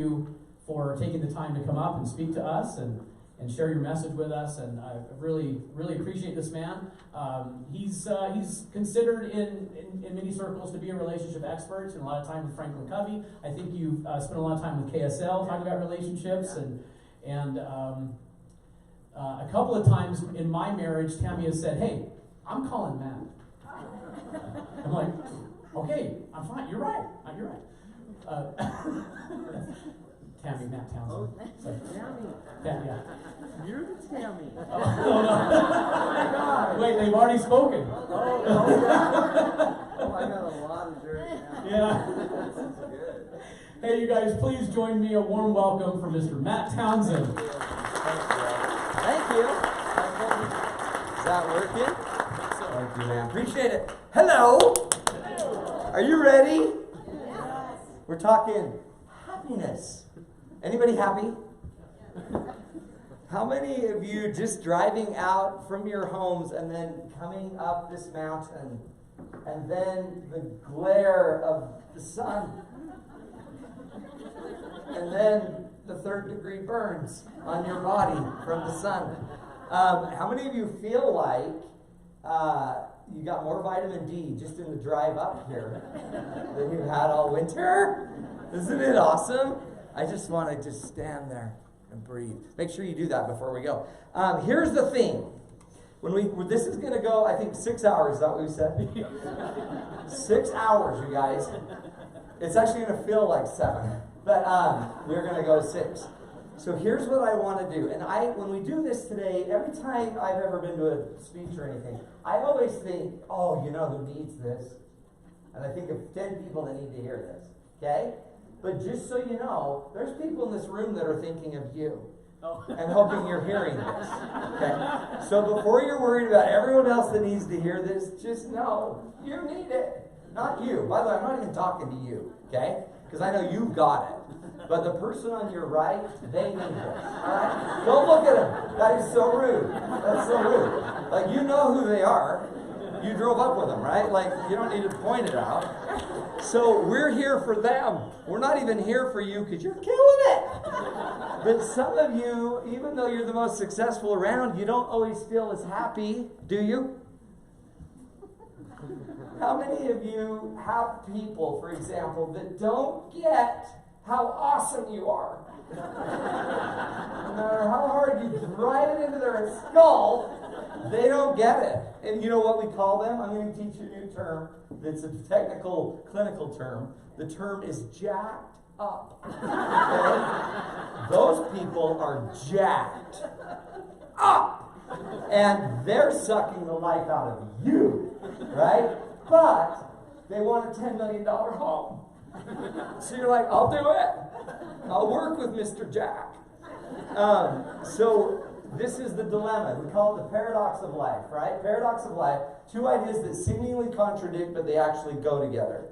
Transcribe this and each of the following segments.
you for taking the time to come up and speak to us and share your message with us. And I really appreciate this man. He's considered in many circles to be a relationship expert, and a lot of time with Franklin Covey. I think you've spent a lot of time with KSL talking about relationships, and a couple of times in my marriage, Tammy has said, "Hey, I'm calling Matt." I'm like, "Okay, I'm fine. You're right. You're right." Tammy, Matt Townsend. Oh, Tammy. Yeah. You're the Tammy. Oh, no. Oh my God. Wait, they've already spoken. Oh, yeah. I got a lot of dirt now. Yeah. This is good. Hey, you guys, please join me a warm welcome for Mr. Matt Townsend. Thank you. Is that working? Thank you, man. Appreciate it. Hello. Are you ready? Yes. We're talking happiness. Anybody happy? How many of you just driving out from your homes and then coming up this mountain and then the glare of the sun and then the 3rd-degree burns on your body from the sun? How many of you feel like you got more vitamin D just in the drive up here than you've had all winter? Isn't it awesome? I just want to just stand there and breathe. Make sure you do that before we go. Here's the thing. This is going to go, I think, 6 hours. Is that what we said? 6 hours, you guys. It's actually going to feel like 7. But we're going to go 6. So here's what I want to do. And when we do this today, every time I've ever been to a speech or anything, I always think, oh, you know who needs this? And I think of 10 people that need to hear this. Okay? But just so you know, there's people in this room that are thinking of you and hoping you're hearing this. Okay? So before you're worried about everyone else that needs to hear this, just know you need it. Not you. By the way, I'm not even talking to you. Okay? Because I know you've got it. But the person on your right, they need this. Alright? Don't look at them. That is so rude. That's so rude. Like, you know who they are. You drove up with them, right? Like, you don't need to point it out. So we're here for them. We're not even here for you because you're killing it. But some of you, even though you're the most successful around, you don't always feel as happy, do you? How many of you have people, for example, that don't get how awesome you are? No matter how hard you drive it into their skull, they don't get it. And you know what we call them? I'm going to teach you a new term. It's a technical, clinical term. The term is jacked up. Okay? Those people are jacked up. And they're sucking the life out of you. Right? But they want a $10 million home. So you're like, I'll do it. I'll work with Mr. Jack. So this is the dilemma. We call it the paradox of life, right? Paradox of life. 2 ideas that seemingly contradict, but they actually go together.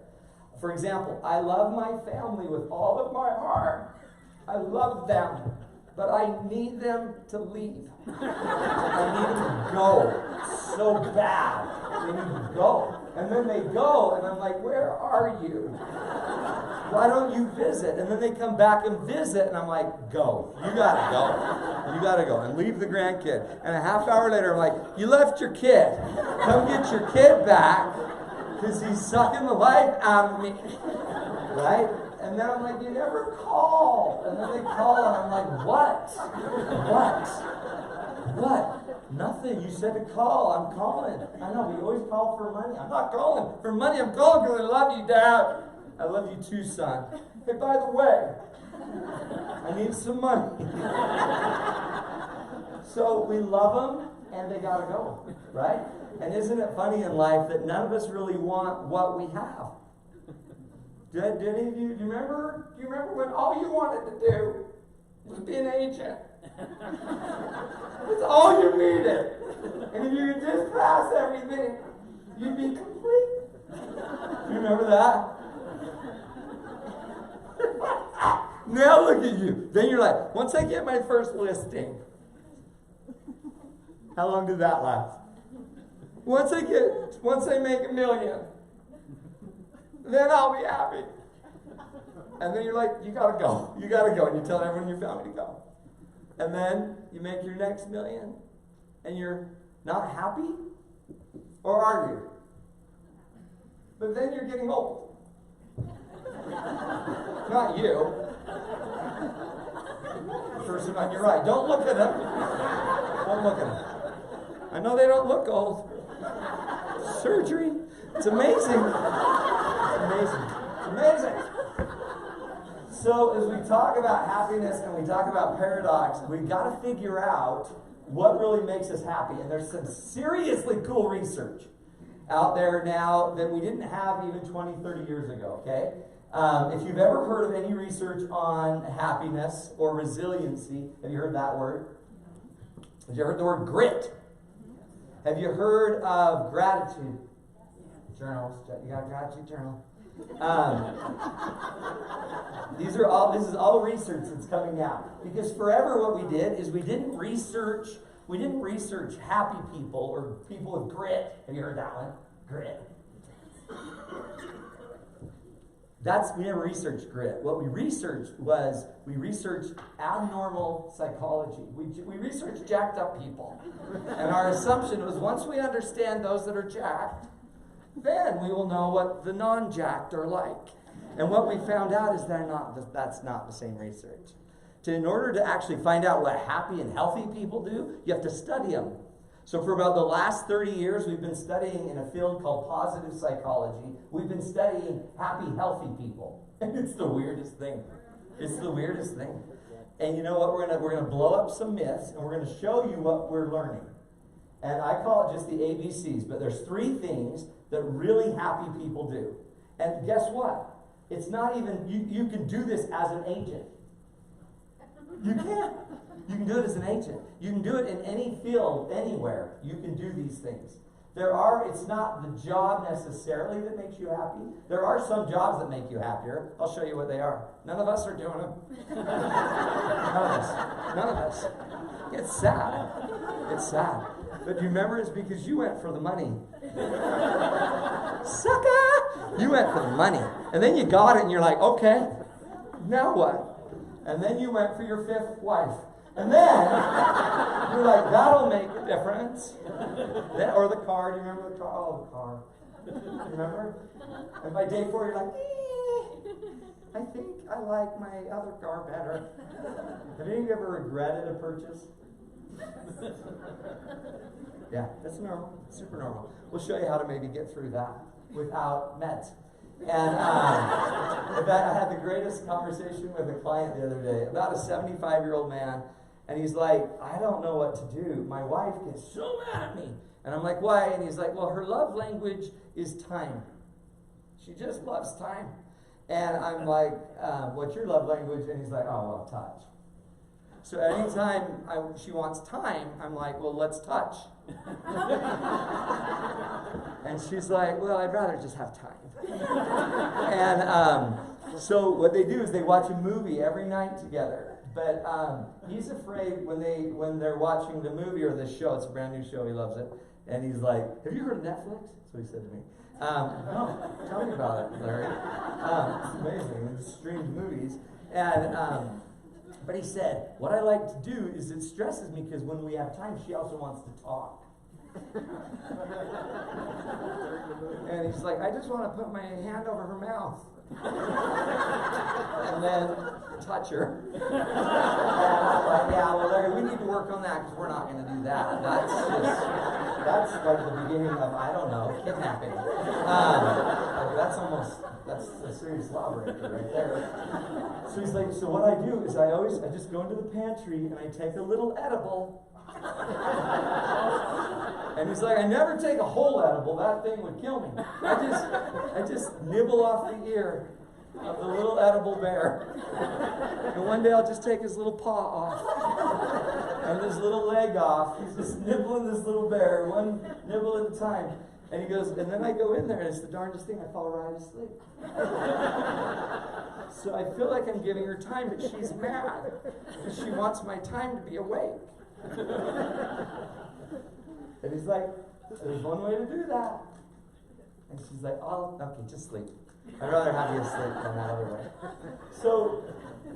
For example, I love my family with all of my heart. I love them. But I need them to leave. I need them to go so bad. They need to go. And then they go, and I'm like, where are you? Why don't you visit? And then they come back and visit, and I'm like, go. You gotta go. You gotta go. And leave the grandkid. And a half hour later, I'm like, you left your kid. Come get your kid back, because he's sucking the life out of me. Right? And then I'm like, you never call. And then they call, and I'm like, what? What? Nothing. You said to call. I'm calling. I know, we always call for money. I'm not calling for money. I'm calling because I love you, Dad. I love you too, son. Hey, by the way, I need some money. So we love them, and they gotta go, right? And isn't it funny in life that none of us really want what we have? Did any of you, do you remember when all you wanted to do was be an agent? That's all you needed. And if you could just pass everything, you'd be complete. You remember that? Now look at you. Then you're like, once I get my first listing, how long did that last? Once I make $1 million, then I'll be happy. And then you're like, you gotta go. You gotta go. And you tell everyone in your family to go. And then you make your next million and you're not happy? Or are you? But then you're getting old. Not you. The person on your right. Don't look at them. Don't look at them. I know they don't look old. Surgery. It's amazing. It's amazing. It's amazing. So as we talk about happiness and we talk about paradox, we've got to figure out what really makes us happy. And there's some seriously cool research out there now that we didn't have even 20, 30 years ago, okay? If you've ever heard of any research on happiness or resiliency, have you heard that word? Have you heard the word grit? Have you heard of gratitude journals? You got a gratitude journal? This is all research that's coming out. Because forever what we did is we didn't research happy people or people with grit. Have you heard that one? Grit. We never researched grit. What we researched abnormal psychology. We researched jacked up people. And our assumption was once we understand those that are jacked, then we will know what the non-jacked are like. And what we found out is that's not the same research. In order to actually find out what happy and healthy people do, you have to study them. So for about the last 30 years, we've been studying in a field called positive psychology. We've been studying happy, healthy people. And it's the weirdest thing. It's the weirdest thing. And you know what? We're gonna blow up some myths, and we're going to show you what we're learning. And I call it just the ABCs, but there's 3 things that really happy people do. And guess what? It's not even, you can do this as an agent. You can. You can do it as an agent. You can do it in any field, anywhere. You can do these things. It's not the job necessarily that makes you happy. There are some jobs that make you happier. I'll show you what they are. None of us are doing them. None of us. It's sad. It's sad. But do you remember it's because you went for the money. Sucker! You went for the money. And then you got it and you're like, okay, now what? And then you went for your 5th wife. And then you're like, that'll make a difference. Or the car. Do you remember the car? Oh, the car. Remember? And by day 4, you're like, I think I like my other car better. Have any of you ever regretted a purchase? Yeah, that's normal. Super normal. We'll show you how to maybe get through that without meds. And in fact, I had the greatest conversation with a client the other day about a 75-year-old man. And he's like, I don't know what to do. My wife gets so mad at me. And I'm like, why? And he's like, well, her love language is time. She just loves time. And I'm like, what's your love language? And he's like, oh, well, touch. So anytime she wants time, I'm like, well, let's touch. And she's like, well, I'd rather just have time. And so what they do is they watch a movie every night together. But he's afraid when they're watching the movie or the show, it's a brand new show, he loves it, and he's like, have you heard of Netflix? That's what he said to me. No, tell me about it, Larry. It's amazing, it's streamed movies. And but he said, what I like to do is it stresses me because when we have time, she also wants to talk. And he's like, I just want to put my hand over her mouth. And then touch her. And I'm like, yeah, well, Larry, we need to work on that because we're not going to do that. That's like the beginning of, I don't know, kidnapping. That's a serious law breaker right there. So he's like, so what I do is I just go into the pantry and I take a little edible. And he's like, I never take a whole edible. That thing would kill me. I just nibble off the ear of the little edible bear. And one day I'll just take his little paw off and his little leg off. He's just nibbling this little bear, one nibble at a time. And he goes, and then I go in there, and it's the darndest thing. I fall right asleep. So I feel like I'm giving her time, but she's mad because she wants my time to be awake. And he's like, there's one way to do that. And she's like, oh, okay, just sleep. I'd rather have you asleep than that other way. So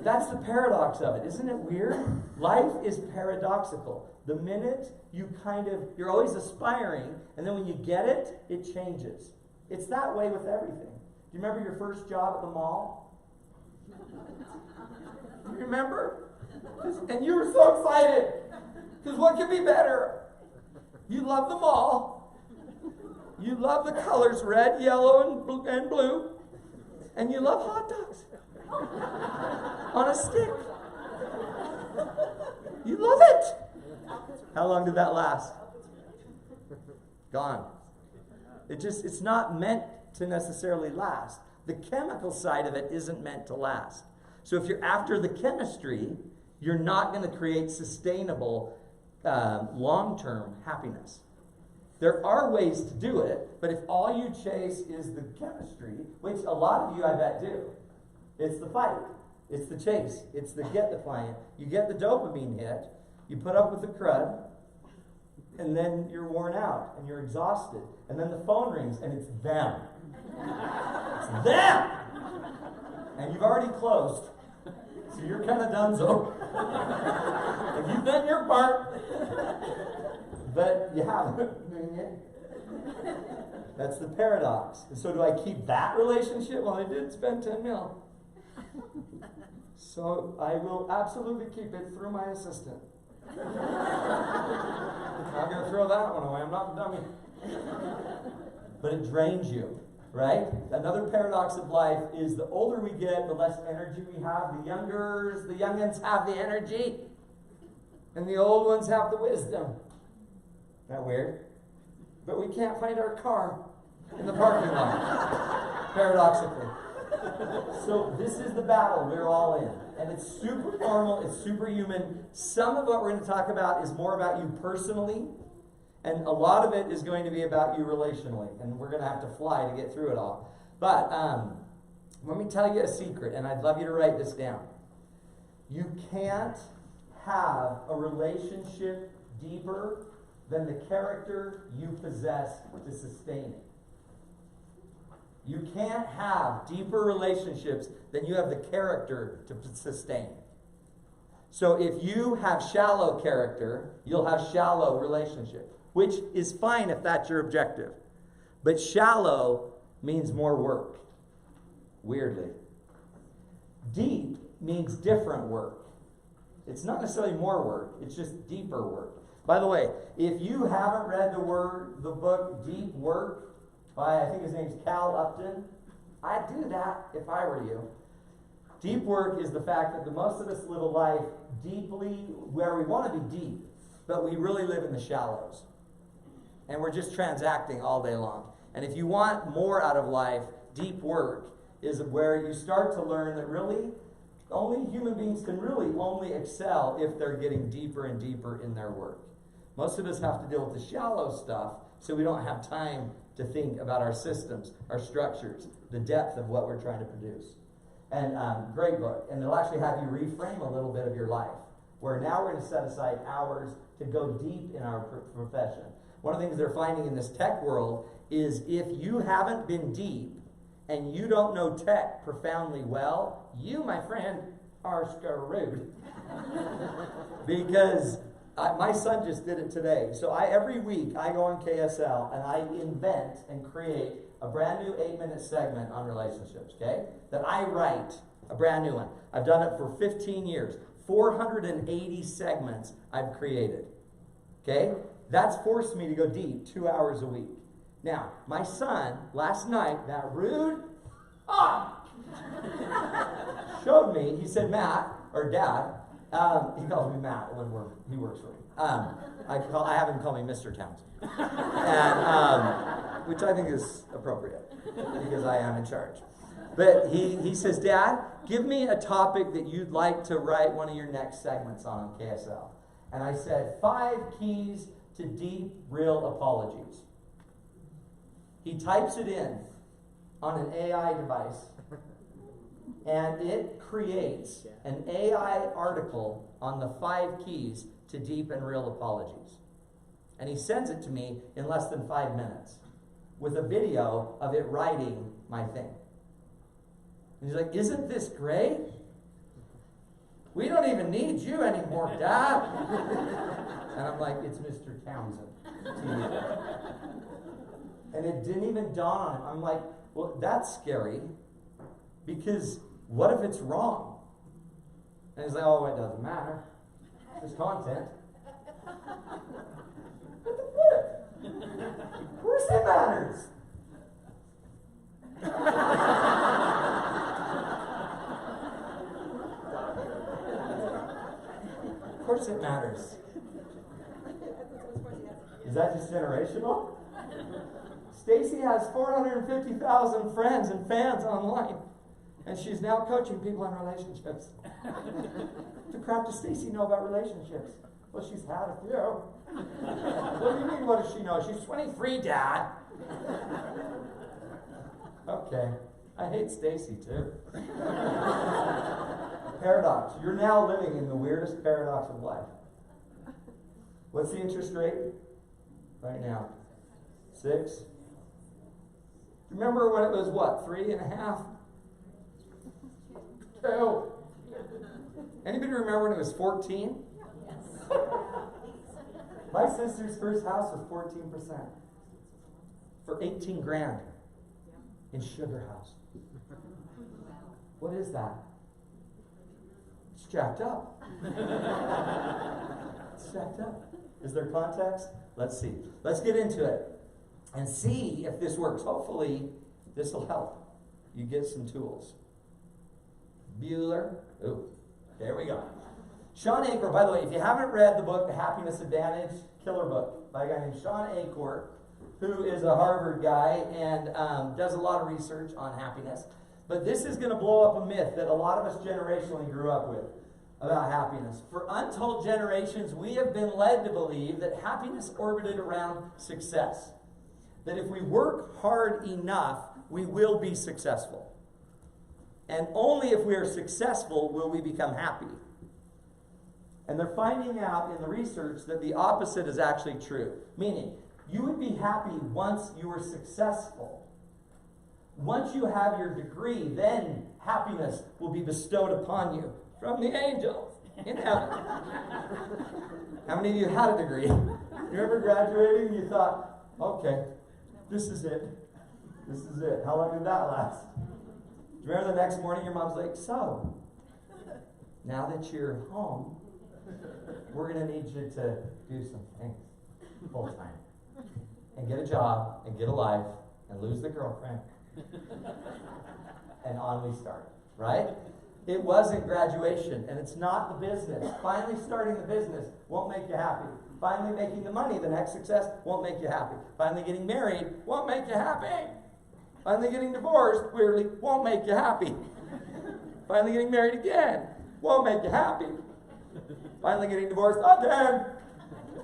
that's the paradox of it. Isn't it weird? Life is paradoxical. The minute you're always aspiring, and then when you get it, it changes. It's that way with everything. Do you remember your first job at the mall? You remember? And you were so excited. Because what could be better? You love the mall. You love the colors red, yellow, and blue. And you love hot dogs on a stick. You love it. How long did that last? Gone. It's not meant to necessarily last. The chemical side of it isn't meant to last. So if you're after the chemistry, you're not going to create sustainable long-term happiness. There are ways to do it, but if all you chase is the chemistry, which a lot of you I bet do, it's the fight, it's the chase, it's the get the client. You get the dopamine hit, you put up with the crud, and then you're worn out and you're exhausted. And then the phone rings and it's them. It's them! And you've already closed. So you're kind of donezo. And you've done your part. But you haven't. That's the paradox. And so do I keep that relationship? Well, I did spend 10 mil. So I will absolutely keep it through my assistant. I'm not going to throw that one away. I'm not a dummy. But it drains you, right? Another paradox of life is the older we get, the less energy we have. The youngins have the energy, and the old ones have the wisdom. Isn't that weird? But we can't find our car in the parking lot, paradoxically. So this is the battle we're all in. And it's super normal, it's superhuman. Some of what we're going to talk about is more about you personally, and a lot of it is going to be about you relationally. And we're going to have to fly to get through it all. But let me tell you a secret, and I'd love you to write this down. You can't have a relationship deeper than the character you possess to sustain it. You can't have deeper relationships than you have the character to sustain. So if you have shallow character, you'll have shallow relationship, which is fine if that's your objective. But shallow means more work, weirdly. Deep means different work. It's not necessarily more work, it's just deeper work. By the way, if you haven't read the book Deep Work, by, I think his name's Cal Upton. I'd do that if I were you. Deep work is the fact that most of us live a life deeply, where we want to be deep, but we really live in the shallows. And we're just transacting all day long. And if you want more out of life, deep work is where you start to learn that really, only human beings can really only excel if they're getting deeper and deeper in their work. Most of us have to deal with the shallow stuff, so we don't have time to think about our systems, our structures, the depth of what we're trying to produce. And great book. And it'll actually have you reframe a little bit of your life, where now we're going to set aside hours to go deep in our profession. One of the things they're finding in this tech world is if you haven't been deep and you don't know tech profoundly well, you, my friend, are screwed. Because my son just did it today. So every week I go on KSL and I invent and create a brand new 8-minute segment on relationships, okay? That I write, a brand new one. I've done it for 15 years. 480 segments I've created, okay? That's forced me to go deep 2 hours a week. Now, my son, last night, that rude, showed me, he said, Matt, or Dad, he calls me Matt when he works for me. I have him call me Mr. Townsend, and, which I think is appropriate because I am in charge. But he says, Dad, give me a topic that you'd like to write one of your next segments on KSL. And I said, 5 keys to deep, real apologies. He types it in on an AI device, and it creates an AI article on the 5 keys to deep and real apologies. And he sends it to me in less than 5 minutes with a video of it writing my thing. And he's like, isn't this great? We don't even need you anymore, Dad. And I'm like, it's Mr. Townsend to you. And it didn't even dawn on him. I'm like, well, that's scary, because what if it's wrong? And he's like, oh, it doesn't matter. It's content. What the flip? Of course it matters. Of course it matters. Is that just generational? Stacy has 450,000 friends and fans online, and she's now coaching people in relationships. The crap does Stacy know about relationships? Well, she's had a few. What do you mean, what does she know? She's 23, Dad. Okay. I hate Stacy too. Paradox. You're now living in the weirdest paradox of life. What's the interest rate right now? 6. Remember when it was what? 3.5? 2. Anybody remember when it was 14? My sister's first house was 14% for 18 grand in Sugar House. What is that? It's jacked up. It's jacked up. Is there context? Let's see. Let's get into it and see if this works. Hopefully, this will help you get some tools. Bueller. Ooh, there we go. Sean Achor, by the way, if you haven't read the book, The Happiness Advantage, killer book by a guy named Sean Achor, who is a Harvard guy and does a lot of research on happiness. But this is going to blow up a myth that a lot of us generationally grew up with about happiness. For untold generations, we have been led to believe that happiness orbited around success. That if we work hard enough, we will be successful. And only if we are successful will we become happy. And they're finding out in the research that the opposite is actually true. Meaning, you would be happy once you were successful. Once you have your degree, then happiness will be bestowed upon you from the angels in heaven. How many of you had a degree? You remember graduating and you thought, okay, this is it. This is it. How long did that last? Do you remember the next morning your mom's like, so, now that you're home, we're going to need you to do some things full time. And get a job, and get a life, and lose the girlfriend. And on we start, right? It wasn't graduation, and it's not the business. Finally starting the business won't make you happy. Finally making the money, the next success, won't make you happy. Finally getting married won't make you happy. Finally getting divorced, weirdly, won't make you happy. Finally getting married again won't make you happy. Finally getting divorced again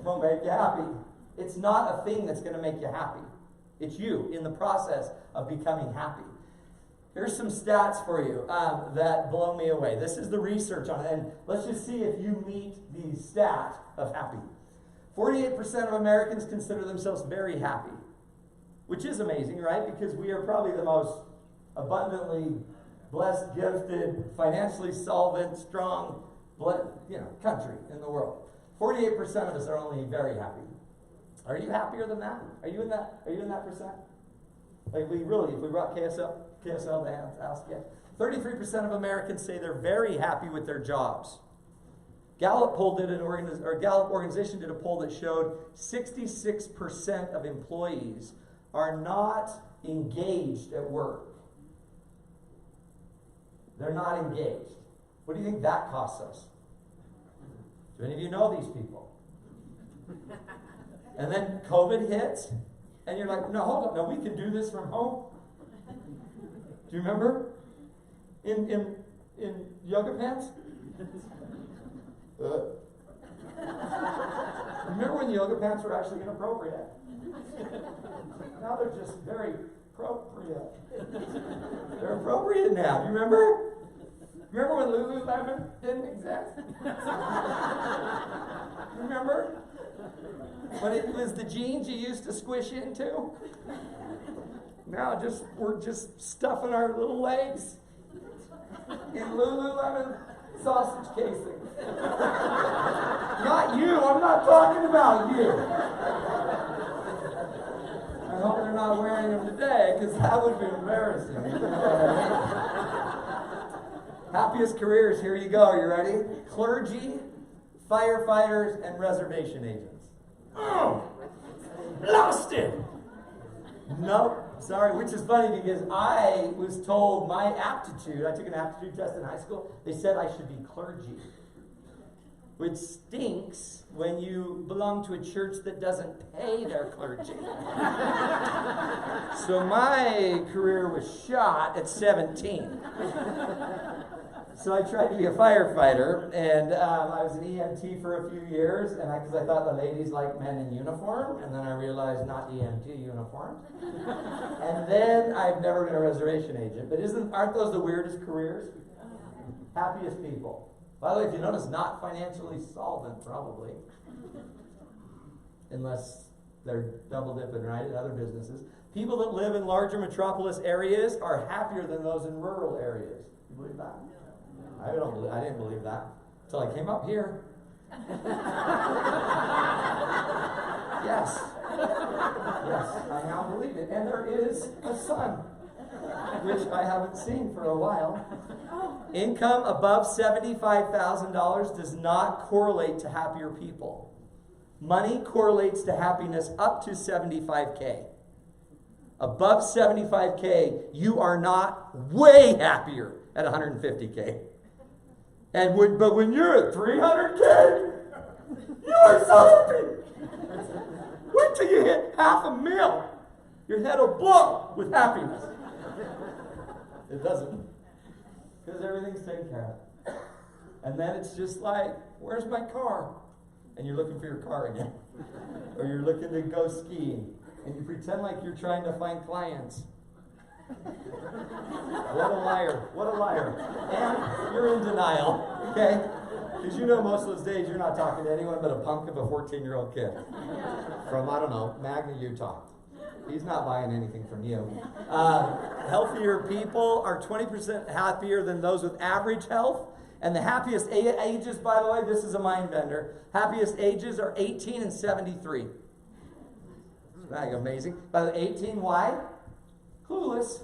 won't make you happy. It's not a thing that's going to make you happy. It's you in the process of becoming happy. Here's some stats for you that blow me away. This is the research on it, and let's just see if you meet the stat of happy. 48% of Americans consider themselves very happy, which is amazing, right? Because we are probably the most abundantly blessed, gifted, financially solvent, strong, country in the world. 48% of us are only very happy. Are you happier than that? Are you in that percent? Like if we brought KSL to ask you. 33% of Americans say they're very happy with their jobs. Gallup organization did a poll that showed 66% of employees are not engaged at work. They're not engaged. What do you think that costs us? Do any of you know these people? And then COVID hits, and you're like, no, hold up, no, we can do this from home. Do you remember? In yoga pants? Remember when yoga pants were actually inappropriate? Now they're just very appropriate. They're appropriate now. Do you remember? Remember when Lululemon didn't exist? Remember? When it was the jeans you used to squish into? Now we're just stuffing our little legs in Lululemon sausage casing. Not you, I'm not talking about you. I hope they're not wearing them today, because that would be embarrassing. Happiest careers, here you go. Are you ready? Clergy, firefighters, and reservation agents. Oh, lost it. Nope, sorry, which is funny because I was told my aptitude, I took an aptitude test in high school, they said I should be clergy. Which stinks when you belong to a church that doesn't pay their clergy. So my career was shot at 17. So I tried to be a firefighter, and I was an EMT for a few years, and because I thought the ladies liked men in uniform, and then I realized not EMT uniforms. And then I've never been a reservation agent. But aren't those the weirdest careers? Happiest people. By the way, if you notice, not financially solvent, probably. Unless they're double dipping, right, in other businesses. People that live in larger metropolis areas are happier than those in rural areas. You believe that? I didn't believe that until I came up here. Yes. Yes, I now believe it. And there is a sun, which I haven't seen for a while. Income above $75,000 does not correlate to happier people. Money correlates to happiness up to $75K. Above $75K, you are not way happier at $150K. But when you're at $300K, you are so happy. Wait till you hit $500,000. Your head will blow with happiness. It doesn't. Because everything's taken care of. And then it's just like, where's my car? And you're looking for your car again. Or you're looking to go skiing. And you pretend like you're trying to find clients. What a liar. What a liar. And you're in denial. Okay? Because you know most of those days you're not talking to anyone but a punk of a 14-year-old kid. From, I don't know, Magna, Utah. He's not buying anything from you. Healthier people are 20% happier than those with average health. And the happiest ages, by the way, this is a mind bender. Happiest ages are 18 and 73. Isn't that amazing? By the 18, why? Clueless.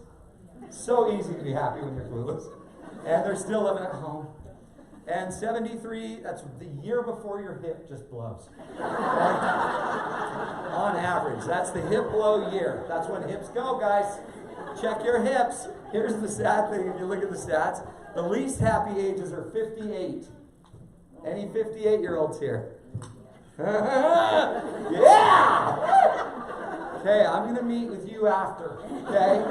So easy to be happy when you're clueless. And they're still living at home. And 73, that's the year before your hip just blows. On average, that's the hip blow year. That's when hips go, guys. Check your hips. Here's the sad thing, if you look at the stats. The least happy ages are 58. Any 58-year-olds here? Yeah! Okay, I'm going to meet with you after, okay?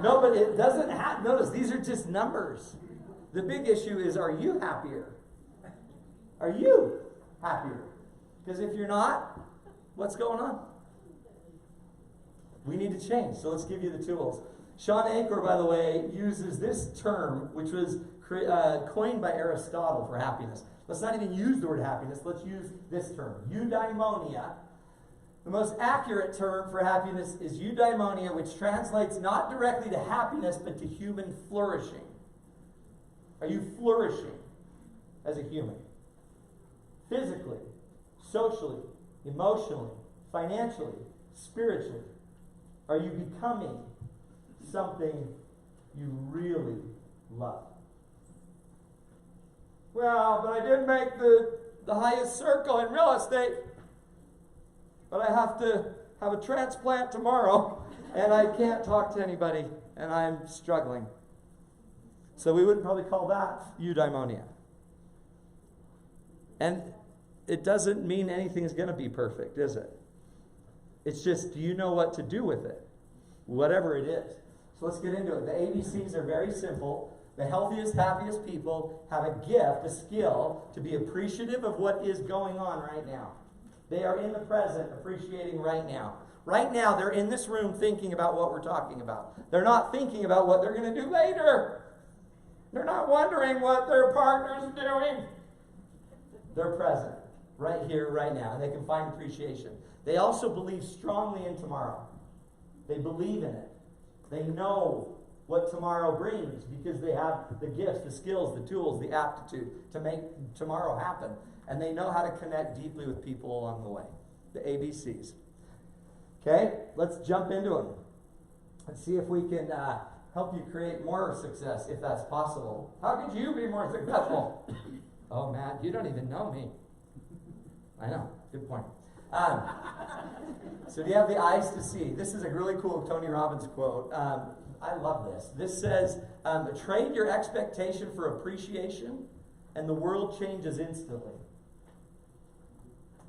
No, but it doesn't have, notice, these are just numbers. The big issue is, are you happier? Are you happier? Because if you're not, what's going on? We need to change, so let's give you the tools. Sean Anchor, by the way, uses this term, which was coined by Aristotle for happiness. Let's not even use the word happiness. Let's use this term, eudaimonia. The most accurate term for happiness is eudaimonia, which translates not directly to happiness, but to human flourishing. Are you flourishing as a human? Physically, socially, emotionally, financially, spiritually? Are you becoming something you really love? Well, but I didn't make the highest circle in real estate. But I have to have a transplant tomorrow, and I can't talk to anybody, and I'm struggling. So we would probably call that eudaimonia. And it doesn't mean anything's going to be perfect, is it? It's just, do you know what to do with it? Whatever it is. So let's get into it. The ABCs are very simple. The healthiest, happiest people have a gift, a skill, to be appreciative of what is going on right now. They are in the present, appreciating right now. Right now, they're in this room thinking about what we're talking about. They're not thinking about what they're going to do later. They're not wondering what their partner's doing. They're present, right here, right now, and they can find appreciation. They also believe strongly in tomorrow. They believe in it. They know what tomorrow brings because they have the gifts, the skills, the tools, the aptitude to make tomorrow happen. And they know how to connect deeply with people along the way. The ABCs. Okay, let's jump into them. Let's see if we can help you create more success, if that's possible. How could you be more successful? Oh, Matt, you don't even know me. I know, good point. So do you have the eyes to see? This is a really cool Tony Robbins quote. I love this. This says, trade your expectation for appreciation, and the world changes instantly.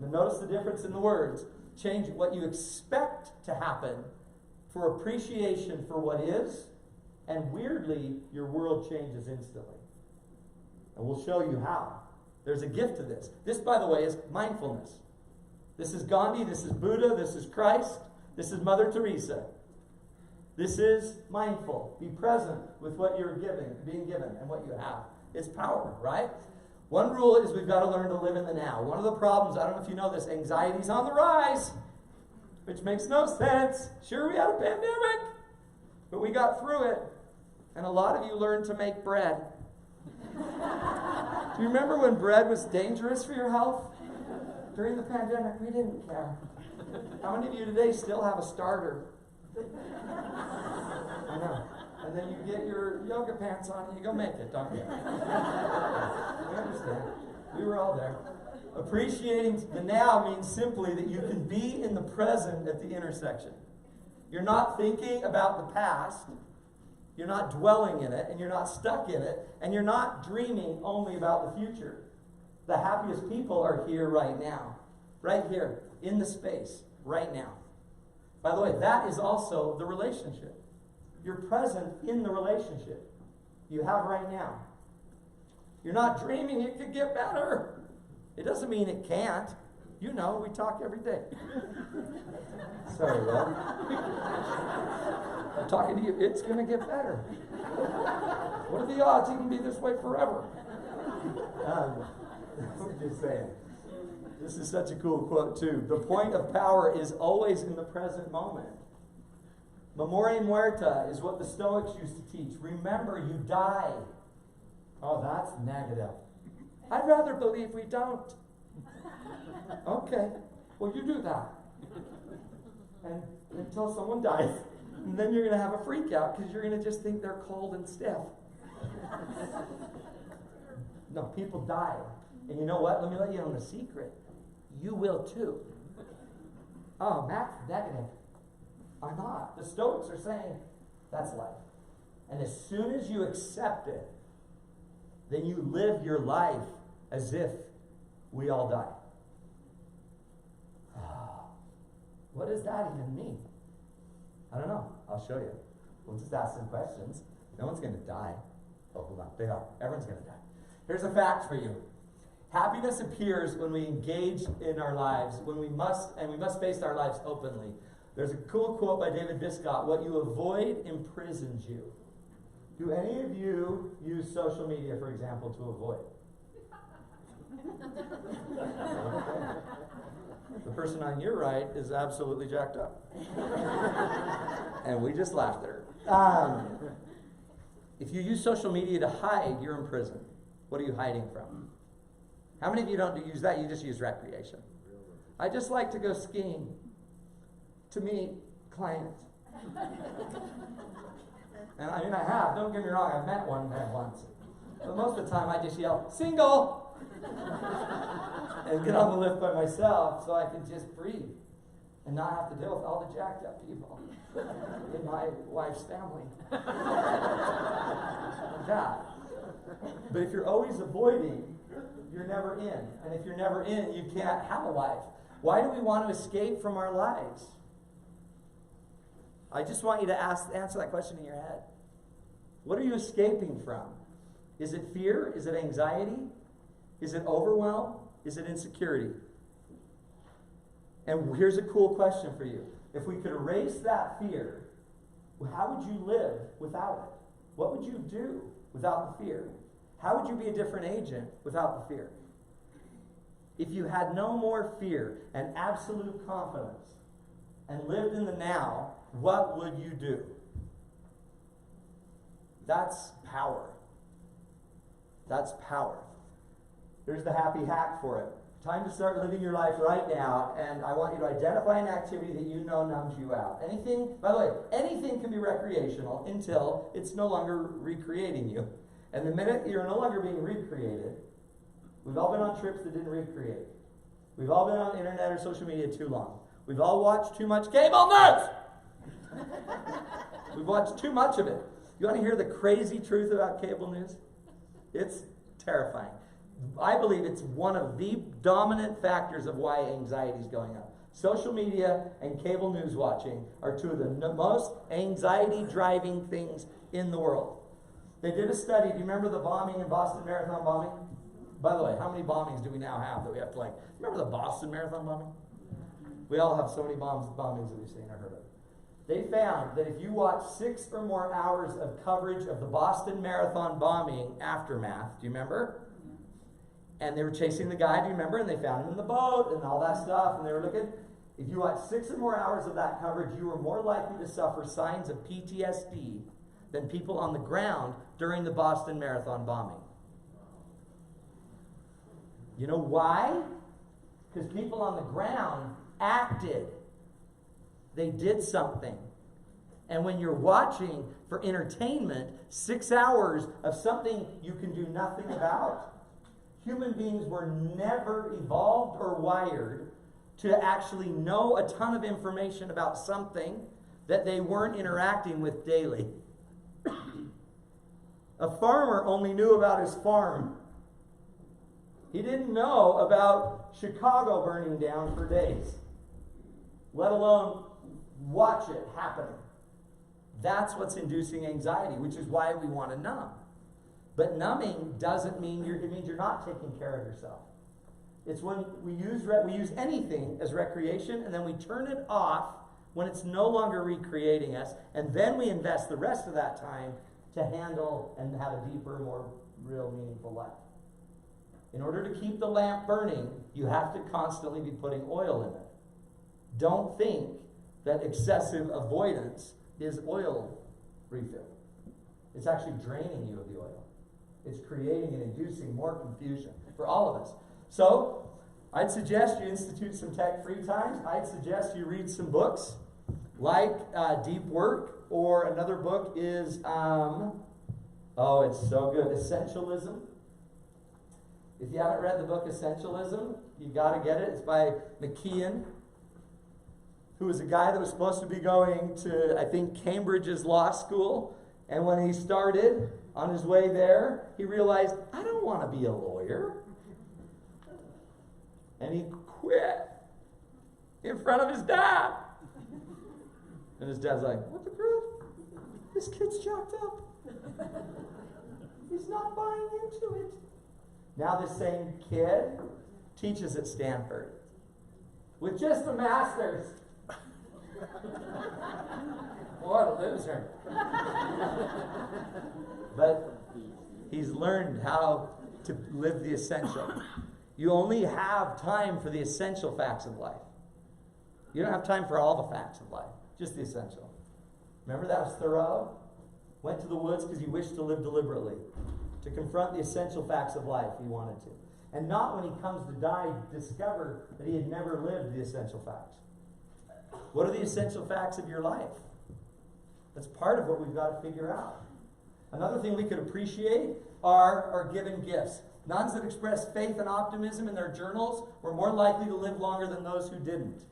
Now notice the difference in the words. Change what you expect to happen for appreciation for what is, and weirdly, your world changes instantly. And we'll show you how. There's a gift to this. This, by the way, is mindfulness. This is Gandhi, this is Buddha, this is Christ, this is Mother Teresa. This is mindful. Be present with what you're being given, and what you have. It's power, right? One rule is we've got to learn to live in the now. One of the problems, I don't know if you know this, anxiety's on the rise, which makes no sense. Sure, we had a pandemic, but we got through it. And a lot of you learned to make bread. Do you remember when bread was dangerous for your health? During the pandemic, we didn't care. How many of you today still have a starter? I know. And then you get your yoga pants on and you go make it, don't you? We understand. We were all there. Appreciating the now means simply that you can be in the present at the intersection. You're not thinking about the past. You're not dwelling in it, and you're not stuck in it, and you're not dreaming only about the future. The happiest people are here right now. Right here, in the space, right now. By the way, that is also the relationship. You're present in the relationship you have right now. You're not dreaming it could get better. It doesn't mean it can't. You know, we talk every day. Sorry, Will. I'm talking to you. It's going to get better. What are the odds he can be this way forever? I'm just saying. This is such a cool quote, too. The point of power is always in the present moment. Memore muerta is what the Stoics used to teach. Remember, you die. Oh, that's negative. I'd rather believe we don't. Okay, well, you do that. And until someone dies, and then you're going to have a freak out because you're going to just think they're cold and stiff. No, people die. And you know what? Let me let you in on the secret. You will too. Oh, Matt's negative. I'm not. The Stoics are saying that's life. And as soon as you accept it, then you live your life as if we all die. What does that even mean? I don't know. I'll show you. We'll just ask some questions. No one's going to die. Oh, hold on. They are. Everyone's going to die. Here's a fact for you. Happiness appears when we engage in our lives, when we must face our lives openly. There's a cool quote by David Biscott, what you avoid imprisons you. Do any of you use social media, for example, to avoid? The person on your right is absolutely jacked up. And we just laughed at her. If you use social media to hide, you're in prison. What are you hiding from? How many of you don't use that? You just use recreation. I just like to go skiing to meet clients. And I mean, I have. Don't get me wrong. I've met one man once. But most of the time, I just yell, single! And get on the lift by myself so I can just breathe and not have to deal with all the jacked up people in my wife's family. That. But if you're always avoiding, you're never in. And if you're never in, you can't have a life. Why do we want to escape from our lives? I just want you to answer that question in your head. What are you escaping from? Is it fear? Is it anxiety? Is it overwhelm? Is it insecurity? And here's a cool question for you. If we could erase that fear, how would you live without it? What would you do without the fear? How would you be a different agent without the fear? If you had no more fear and absolute confidence and lived in the now, what would you do? That's power. That's power. Here's the happy hack for it. Time to start living your life right now, and I want you to identify an activity that you know numbs you out. Anything, by the way, anything can be recreational until it's no longer recreating you. And the minute you're no longer being recreated, we've all been on trips that didn't recreate. We've all been on internet or social media too long. We've all watched too much cable news. We've watched too much of it. You want to hear the crazy truth about cable news? It's terrifying. I believe it's one of the dominant factors of why anxiety is going up. Social media and cable news watching are two of the most anxiety-driving things in the world. They did a study. Do you remember the bombing in Boston Marathon bombing? By the way, how many bombings do we now have that we have to remember the Boston Marathon bombing? We all have so many bombings that we've seen or heard of. They found that if you watch 6 or more hours of coverage of the Boston Marathon bombing aftermath, do you remember? And they were chasing the guy, do you remember? And they found him in the boat and all that stuff, and they were looking. If you watch 6 or more hours of that coverage, you were more likely to suffer signs of PTSD than people on the ground during the Boston Marathon bombing. You know why? Because people on the ground acted. They did something. And when you're watching for entertainment, 6 hours of something you can do nothing about, human beings were never evolved or wired to actually know a ton of information about something that they weren't interacting with daily. A farmer only knew about his farm. He didn't know about Chicago burning down for days, let alone watch it happen. That's what's inducing anxiety, which is why we want to numb. But numbing doesn't mean it means you're not taking care of yourself. It's when we use anything as recreation, and then we turn it off when it's no longer recreating us, and then we invest the rest of that time to handle and have a deeper, more real, meaningful life. In order to keep the lamp burning, you have to constantly be putting oil in it. Don't think that excessive avoidance is oil refill. It's actually draining you of the oil. It's creating and inducing more confusion for all of us. So, I'd suggest you institute some tech-free times. I'd suggest you read some books, like Deep Work, or another book is, it's so good, Essentialism. If you haven't read the book Essentialism, you got to get it. It's by McKeon, who was a guy that was supposed to be going to, I think, Cambridge's law school. And when he started, on his way there, he realized, I don't want to be a lawyer. And he quit in front of his dad. And his dad's like, what the crap? This kid's jacked up. He's not buying into it. Now this same kid teaches at Stanford with just a master's. What a loser. But he's learned how to live the essential. You only have time for the essential facts of life. You don't have time for all the facts of life, just the essential. Remember that was Thoreau? Went to the woods because he wished to live deliberately, to confront the essential facts of life he wanted to. And not when he comes to die, discover that he had never lived the essential facts. What are the essential facts of your life? That's part of what we've got to figure out. Another thing we could appreciate are our given gifts. Nuns that expressed faith and optimism in their journals were more likely to live longer than those who didn't.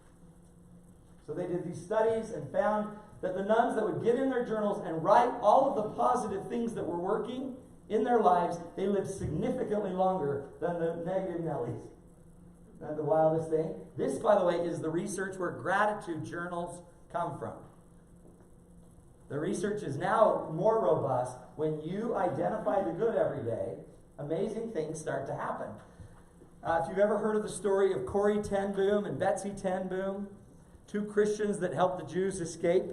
So they did these studies and found that the nuns that would get in their journals and write all of the positive things that were working in their lives, they lived significantly longer than the negative Nellies. Isn't that the wildest thing? This, by the way, is the research where gratitude journals come from. The research is now more robust. When you identify the good every day, amazing things start to happen. If you've ever heard of the story of Corrie ten Boom and Betsy ten Boom, two Christians that helped the Jews escape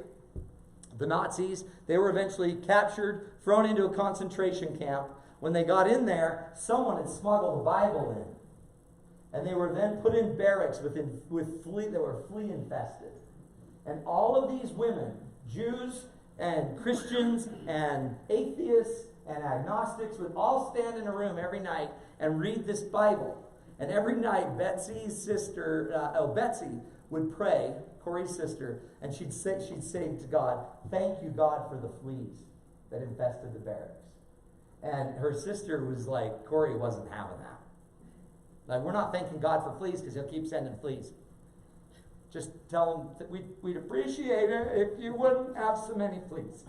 the Nazis, they were eventually captured, thrown into a concentration camp. When they got in there, someone had smuggled a Bible in. And they were then put in barracks with flea, that were flea infested. And all of these women, Jews and Christians and atheists and agnostics would all stand in a room every night and read this Bible. And every night, Betsy's sister, Betsy, would pray, Corey's sister, and she'd say to God, "Thank you, God, for the fleas that infested the barracks." And her sister was like, Corey wasn't having that. Like, we're not thanking God for fleas because he'll keep sending fleas. Just tell him that we'd appreciate it if you wouldn't have so many fleas.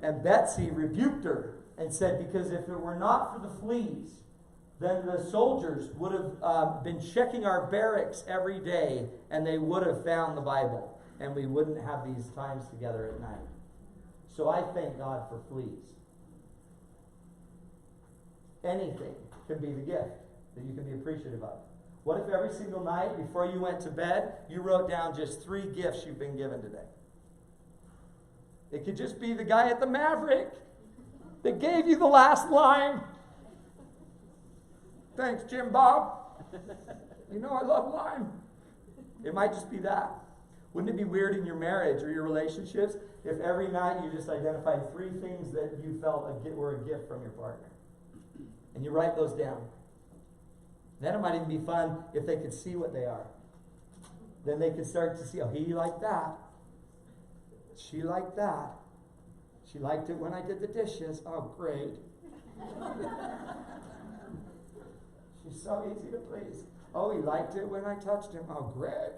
And Betsy rebuked her and said, because if it were not for the fleas, then the soldiers would have been checking our barracks every day, and they would have found the Bible, and we wouldn't have these times together at night. So I thank God for fleas. Anything can be the gift that you can be appreciative of. What if every single night before you went to bed, you wrote down just 3 gifts you've been given today? It could just be the guy at the Maverick that gave you the last line. Thanks, Jim Bob. You know I love lime. It might just be that. Wouldn't it be weird in your marriage or your relationships if every night you just identified 3 things that you felt were a gift from your partner? And you write those down. Then it might even be fun if they could see what they are. Then they could start to see, oh, he liked that. She liked that. She liked it when I did the dishes. Oh, great. She's so easy to please. Oh, he liked it when I touched him. Oh, great.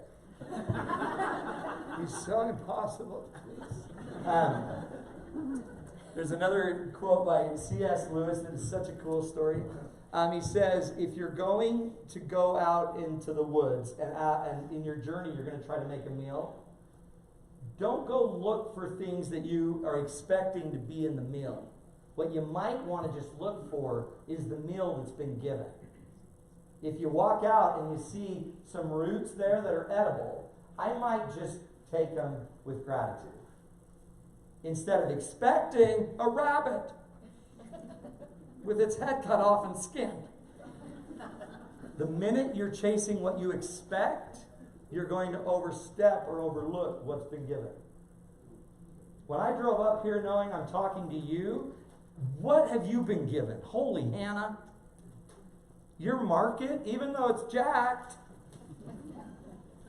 He's so impossible to please. There's another quote by C.S. Lewis that is such a cool story. He says, if you're going to go out into the woods and in your journey you're going to try to make a meal, don't go look for things that you are expecting to be in the meal. What you might want to just look for is the meal that's been given. If you walk out and you see some roots there that are edible, I might just take them with gratitude. Instead of expecting a rabbit with its head cut off and skinned. The minute you're chasing what you expect, you're going to overstep or overlook what's been given. When I drove up here knowing I'm talking to you, what have you been given? Holy Hannah. Your market, even though it's jacked,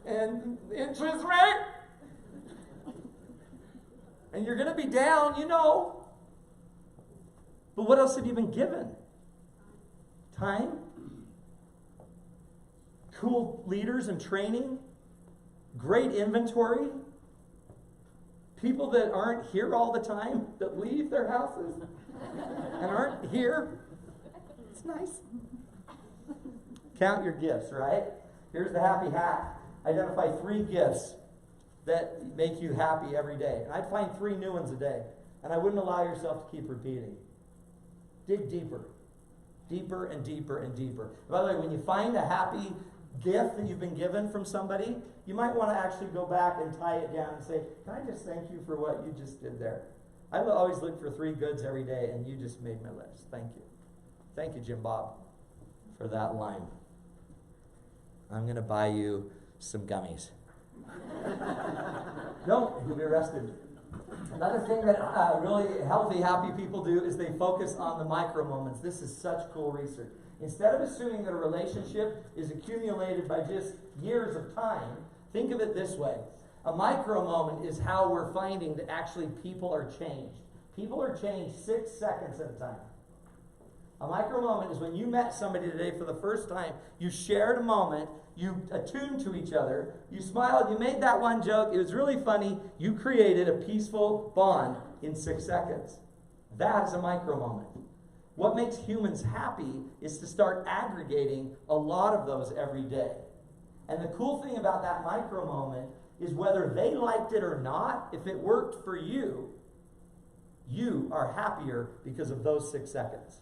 and interest rate, and you're going to be down, you know. But what else have you been given? Time? Cool leaders and training? Great inventory? People that aren't here all the time, that leave their houses and aren't here? It's nice. Count your gifts, right? Here's the happy hack. Identify 3 gifts that make you happy every day. And I'd find 3 new ones a day. And I wouldn't allow yourself to keep repeating. Dig deeper. Deeper and deeper and deeper. By the way, when you find a happy gift that you've been given from somebody, you might want to actually go back and tie it down and say, can I just thank you for what you just did there? I always look for 3 goods every day, and you just made my list. Thank you. Thank you, Jim Bob, for that line. I'm going to buy you some gummies. Don't. You'll be arrested. Another thing that really healthy, happy people do is they focus on the micro moments. This is such cool research. Instead of assuming that a relationship is accumulated by just years of time, think of it this way. A micro moment is how we're finding that actually people are changed. People are changed 6 seconds at a time. A micro moment is when you met somebody today for the first time, you shared a moment, you attuned to each other, you smiled, you made that one joke, it was really funny, you created a peaceful bond in 6 seconds. That is a micro moment. What makes humans happy is to start aggregating a lot of those every day. And the cool thing about that micro moment is whether they liked it or not, if it worked for you, you are happier because of those 6 seconds.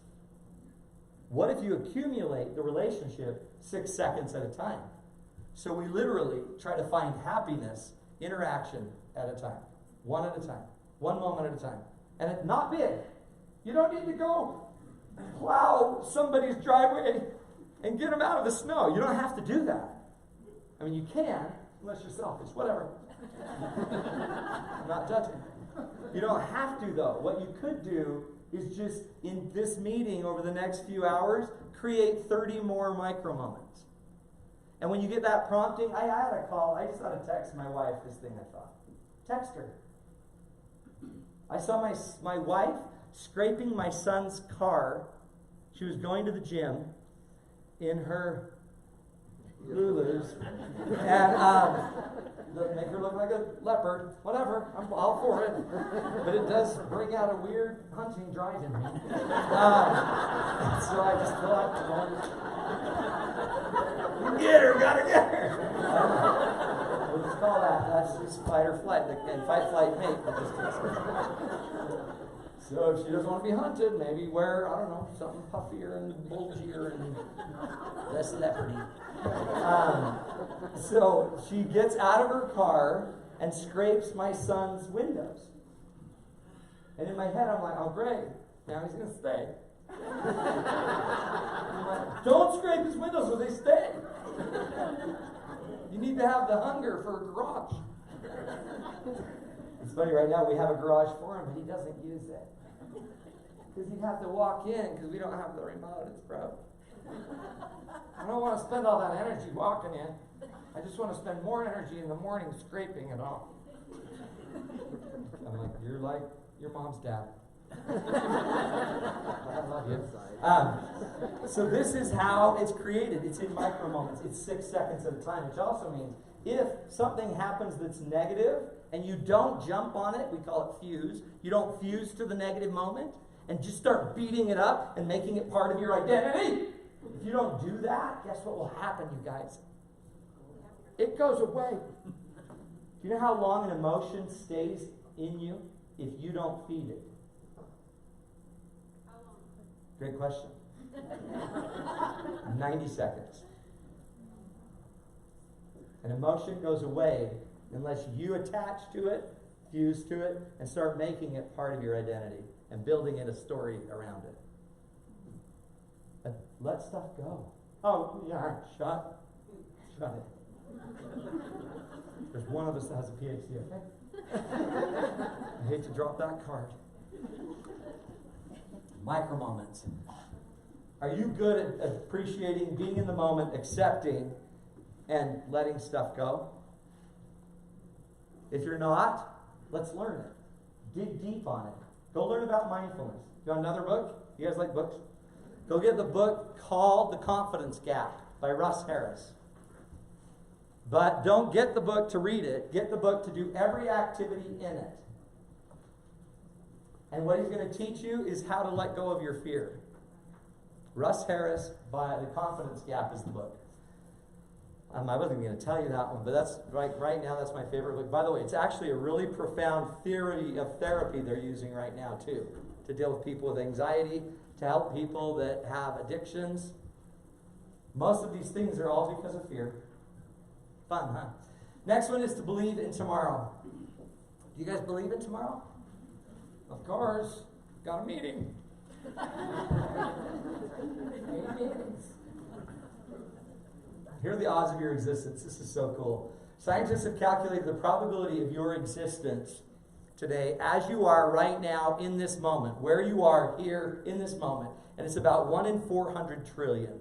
What if you accumulate the relationship 6 seconds at a time? So we literally try to find happiness, interaction at a time. One at a time. One moment at a time. And it's not big. You don't need to go plow somebody's driveway and get them out of the snow. You don't have to do that. I mean, you can, unless you're selfish. Whatever. I'm not judging. You don't have to, though. What you could do is just, in this meeting over the next few hours, create 30 more micro moments. And when you get that prompting, I had a call. I just thought to text my wife this thing I thought. Text her. I saw my wife scraping my son's car. She was going to the gym in her Lulus. And make her look like a leopard. Whatever. I'm all for it. But it does bring out a weird hunting drive in me. So I just thought, get her, gotta get her. We'll just call that. That's just fight or flight. And fight, flight, mate. So if she doesn't want to be hunted, maybe wear, I don't know, something puffier and bulgier and less leopardy. So she gets out of her car and scrapes my son's windows. And in my head, I'm like, oh, great. Now he's going to stay. I'm like, don't scrape his windows so they stay. You need to have the hunger for a garage. It's funny, right now we have a garage for him, but he doesn't use it. Because he'd have to walk in because we don't have the remote. It's broke. I don't want to spend all that energy walking in. I just want to spend more energy in the morning scraping it off. I'm like, you're like your mom's dad. I love you. So this is how it's created. It's in micro moments. It's 6 seconds at a time, which also means if something happens that's negative and you don't jump on it, we call it fuse. You don't fuse to the negative moment and just start beating it up and making it part of your identity. If you don't do that, guess what will happen, you guys? It goes away. Do you know how long an emotion stays in you if you don't feed it? How long? Great question. 90 seconds. An emotion goes away unless you attach to it, fuse to it, and start making it part of your identity and building it a story around it. And let stuff go. Oh, yeah, shut it. There's one of us that has a PhD, okay? I hate to drop that card. Micro moments. Are you good at appreciating, being in the moment, accepting, and letting stuff go? If you're not, let's learn it. Dig deep on it. Go learn about mindfulness. You want another book? You guys like books? Go get the book called The Confidence Gap by Russ Harris. But don't get the book to read it. Get the book to do every activity in it. And what he's going to teach you is how to let go of your fear. Russ Harris by The Confidence Gap is the book. I wasn't going to tell you that one, but that's right now that's my favorite book. By the way, it's actually a really profound theory of therapy they're using right now too, to deal with people with anxiety, to help people that have addictions. Most of these things are all because of fear. Fun, huh? Next one is to believe in tomorrow. Do you guys believe in tomorrow? Of course. Got a meeting. 8 meetings. Here are the odds of your existence. This is so cool. Scientists have calculated the probability of your existence today as you are right now in this moment, where you are here in this moment. And it's about 1 in 400 trillion.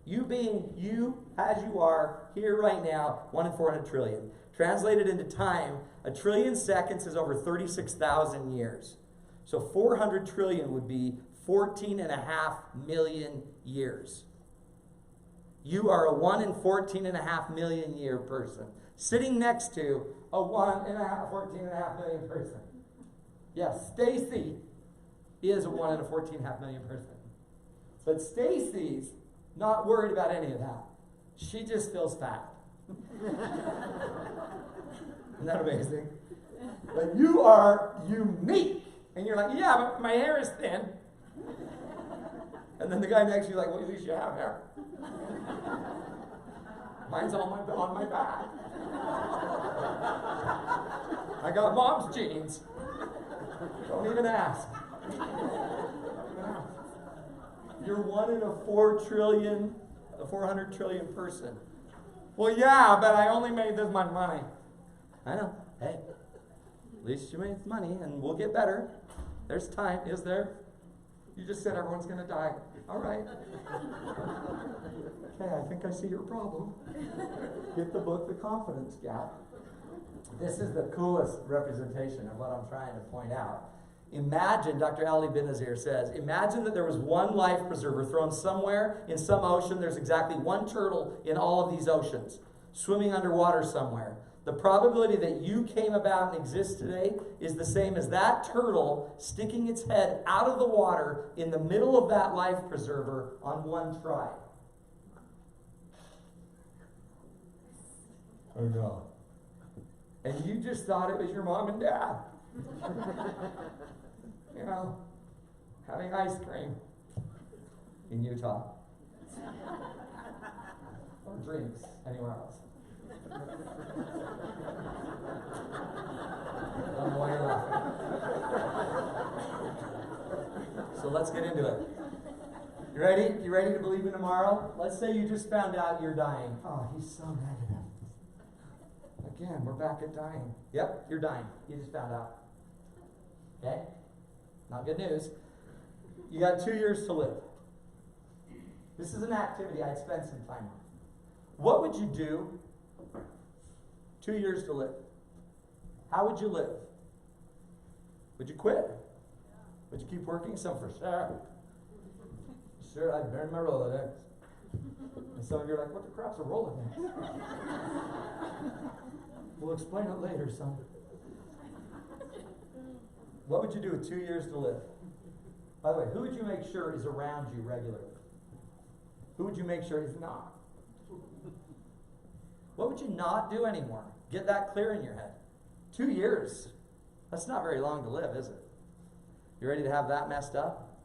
You being you as you are here right now, 1 in 400 trillion. Translated into time, 1 trillion seconds is over 36,000 years. So 400 trillion would be 14.5 million years. You are a 1 in 14.5 million year person, sitting next to a 14.5 million person. Yes, Stacy is a 1 in a 14.5 million person. But Stacy's not worried about any of that. She just feels fat. Isn't that amazing? But you are unique. And you're like, yeah, but my hair is thin. And then the guy next to you is like, well, at least you have hair. Mine's on my back. I got mom's jeans. Don't even ask. You're 1 in a 400 trillion person. Well, yeah, but I only made this much money. I know. Hey, At least you made money, and we'll get better. There's time, is there? You just said everyone's going to die. All right. Okay, I think I see your problem. Get the book, The Confidence Gap. This is the coolest representation of what I'm trying to point out. Imagine, Dr. Ali Benazir says, imagine that there was one life preserver thrown somewhere in some ocean. There's exactly one turtle in all of these oceans, swimming underwater somewhere. The probability that you came about and exist today is the same as that turtle sticking its head out of the water in the middle of that life preserver on one try. I know. And you just thought it was your mom and dad. You know, having ice cream in Utah. Or drinks anywhere else. I don't know why you're laughing. So let's get into it. You ready? You ready to believe in tomorrow? Let's say you just found out you're dying. Oh, he's so negative. Again, we're back at dying. Yep, you're dying. You just found out. Okay? Not good news. You got 2 years to live. This is an activity I'd spend some time on. What would you do? 2 years to live. How would you live? Would you quit? Would you keep working? Some for sure. Sure, I'd burn my Rolodex. And some of you are like, what the crap's a Rolodex? We'll explain it later, son. What would you do with 2 years to live? By the way, who would you make sure is around you regularly? Who would you make sure is not? What would you not do anymore? Get that clear in your head. 2 years. That's not very long to live, is it? You ready to have that messed up?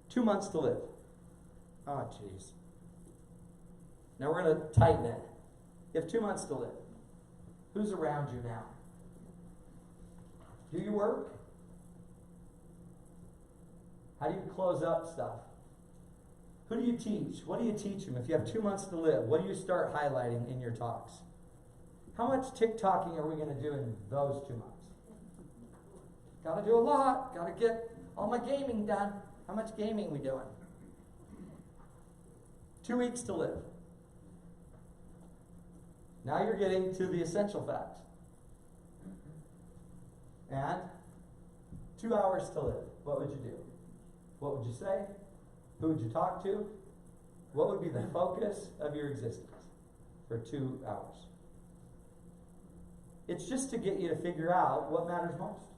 2 months to live. Oh, jeez. Now we're going to tighten it. You have 2 months to live. Who's around you now? Do you work? How do you close up stuff? Who do you teach? What do you teach them? If you have 2 months to live, what do you start highlighting in your talks? How much TikToking are we going to do in those 2 months? Got to do a lot. Got to get all my gaming done. How much gaming we doing? 2 weeks to live. Now you're getting to the essential facts. And 2 hours to live. What would you do? What would you say? Who would you talk to? What would be the focus of your existence for 2 hours? It's just to get you to figure out what matters most.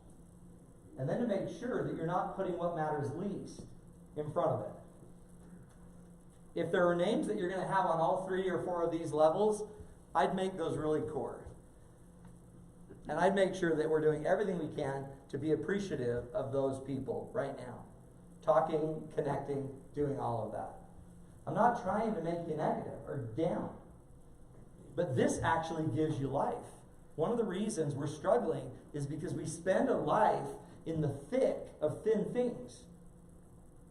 And then to make sure that you're not putting what matters least in front of it. If there are names that you're going to have on all 3 or 4 of these levels, I'd make those really core. And I'd make sure that we're doing everything we can to be appreciative of those people right now. Talking, connecting, doing all of that. I'm not trying to make you negative or down. But this actually gives you life. One of the reasons we're struggling is because we spend a life in the thick of thin things.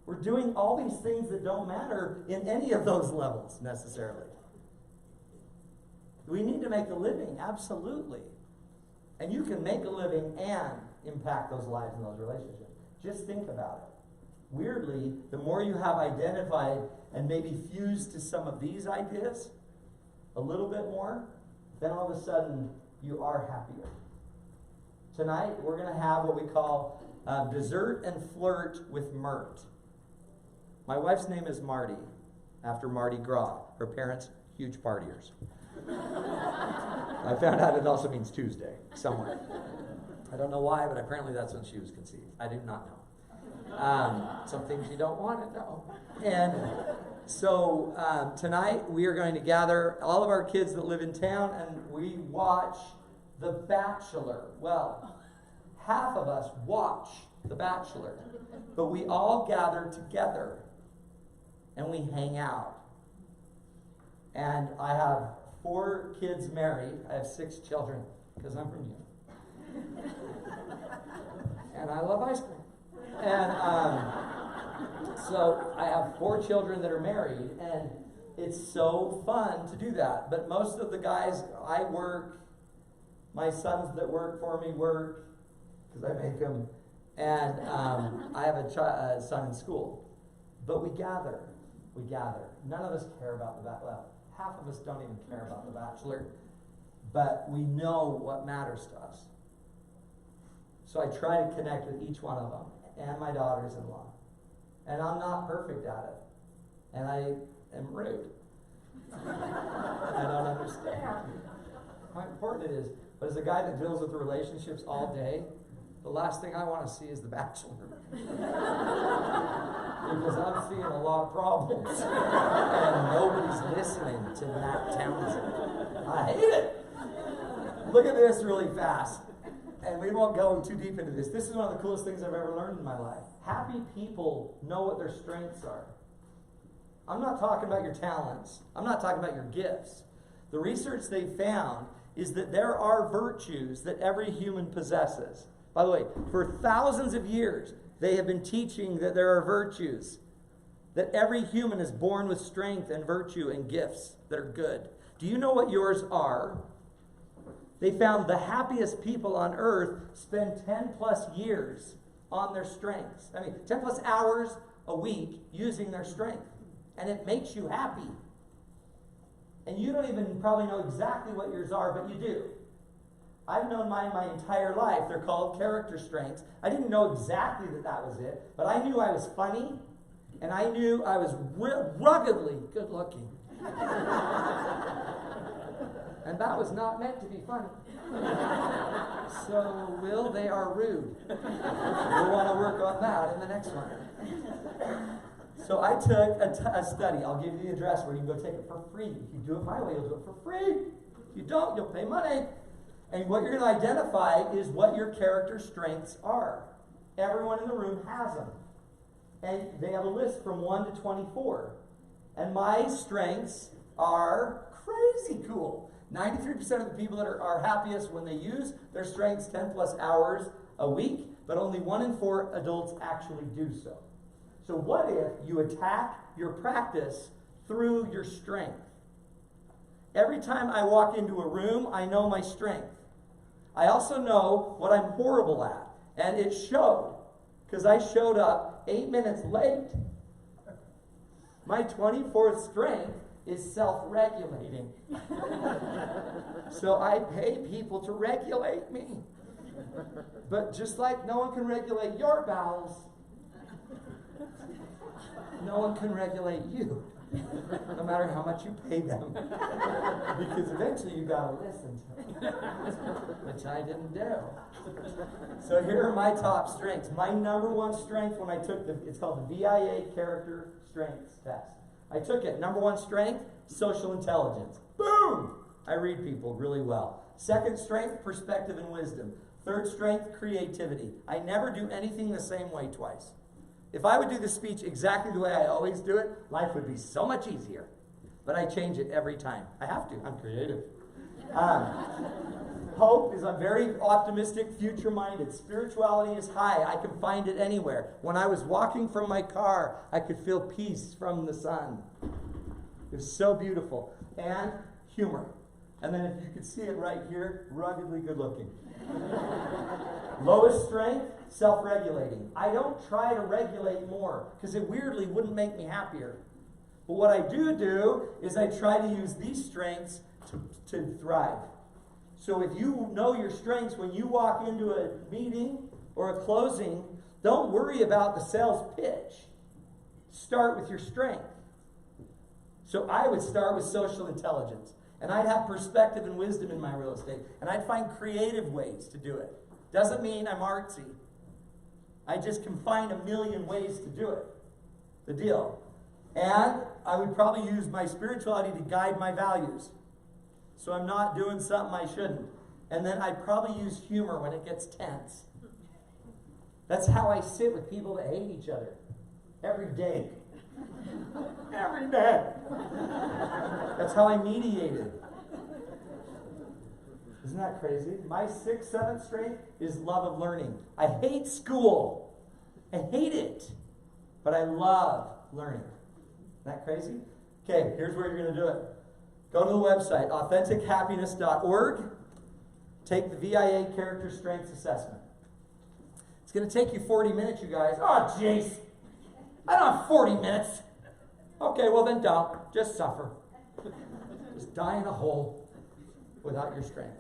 We're doing all these things that don't matter in any of those levels necessarily. We need to make a living, absolutely. And you can make a living and impact those lives and those relationships. Just think about it. Weirdly, the more you have identified and maybe fused to some of these ideas, a little bit more, then all of a sudden you are happier. Tonight, we're going to have what we call dessert and flirt with Mert. My wife's name is Marty, after Mardi Gras. Her parents, huge partiers. I found out it also means Tuesday, somewhere. I don't know why, but apparently that's when she was conceived. I do not know. Some things you don't want to know. And so tonight we are going to gather all of our kids that live in town and we watch The Bachelor. Well, half of us watch The Bachelor, but we all gather together and we hang out. And I have 4 kids married. I have 6 children because I'm from you. And I love ice cream. And so I have 4 children that are married, and it's so fun to do that. But most of the guys, I work, my sons that work for me work, because I make them. And I have a son in school. But we gather. We gather. None of us care about the Bachelor. Well, half of us don't even care about the Bachelor. But we know what matters to us. So I try to connect with each one of them and my daughters-in-law. And I'm not perfect at it. And I am rude. I don't understand how important it is. But as a guy that deals with relationships all day, the last thing I want to see is The Bachelor. Because I'm seeing a lot of problems. And nobody's listening to Matt Townsend. I hate it. Look at this really fast. And we won't go too deep into this. This is one of the coolest things I've ever learned in my life. Happy people know what their strengths are. I'm not talking about your talents. I'm not talking about your gifts. The research they found is that there are virtues that every human possesses. By the way, for thousands of years, they have been teaching that there are virtues. That every human is born with strength and virtue and gifts that are good. Do you know what yours are? They found the happiest people on earth spend 10 plus years on their strengths. 10 plus hours a week using their strength. And it makes you happy. And you don't even probably know exactly what yours are, but you do. I've known mine my entire life. They're called character strengths. I didn't know exactly that was it, but I knew I was funny, and I knew I was ruggedly good looking. And that was not meant to be funny. So, Will, they are rude. We'll want to work on that in the next one. So I took a study. I'll give you the address where you can go take it for free. If you do it my way, you'll do it for free. If you don't, you'll pay money. And what you're going to identify is what your character strengths are. Everyone in the room has them. And they have a list from 1 to 24. And my strengths are crazy cool. 93% of the people that are happiest when they use their strengths 10 plus hours a week, but only 1 in 4 adults actually do so. So what if you attack your practice through your strength? Every time I walk into a room, I know my strength. I also know what I'm horrible at. And it showed, because I showed up 8 minutes late. My 24th strength is self-regulating. So I pay people to regulate me. But just like no one can regulate your bowels, no one can regulate you, no matter how much you pay them. Because eventually you gotta listen to them, which I didn't do. So here are my top strengths. My number one strength when I took it's called the VIA Character Strengths Test. I took it. Number one strength, social intelligence. Boom! I read people really well. Second strength, perspective and wisdom. Third strength, creativity. I never do anything the same way twice. If I would do the speech exactly the way I always do it, life would be so much easier. But I change it every time. I have to. I'm creative. Hope is I'm very optimistic, future-minded. Spirituality is high. I can find it anywhere. When I was walking from my car, I could feel peace from the sun. It was so beautiful. And humor. And then if you could see it right here, ruggedly good-looking. Lowest strength, self-regulating. I don't try to regulate more because it weirdly wouldn't make me happier. But what I do is I try to use these strengths to thrive. So if you know your strengths when you walk into a meeting or a closing, don't worry about the sales pitch. Start with your strength. So I would start with social intelligence. And I'd have perspective and wisdom in my real estate. And I'd find creative ways to do it. Doesn't mean I'm artsy. I just can find a million ways to do it. The deal. And I would probably use my spirituality to guide my values. So I'm not doing something I shouldn't. And then I'd probably use humor when it gets tense. That's how I sit with people that hate each other. Every day. Every day. That's how I mediated. Isn't that crazy? My 6th, 7th strength is love of learning. I hate school. I hate it. But I love learning. Isn't that crazy? Okay, here's where you're going to do it. Go to the website, authentichappiness.org. Take the VIA Character Strengths Assessment. It's going to take you 40 minutes, you guys. Oh, jeez. I don't have 40 minutes. Okay, well then don't. Just suffer. Just die in a hole without your strength.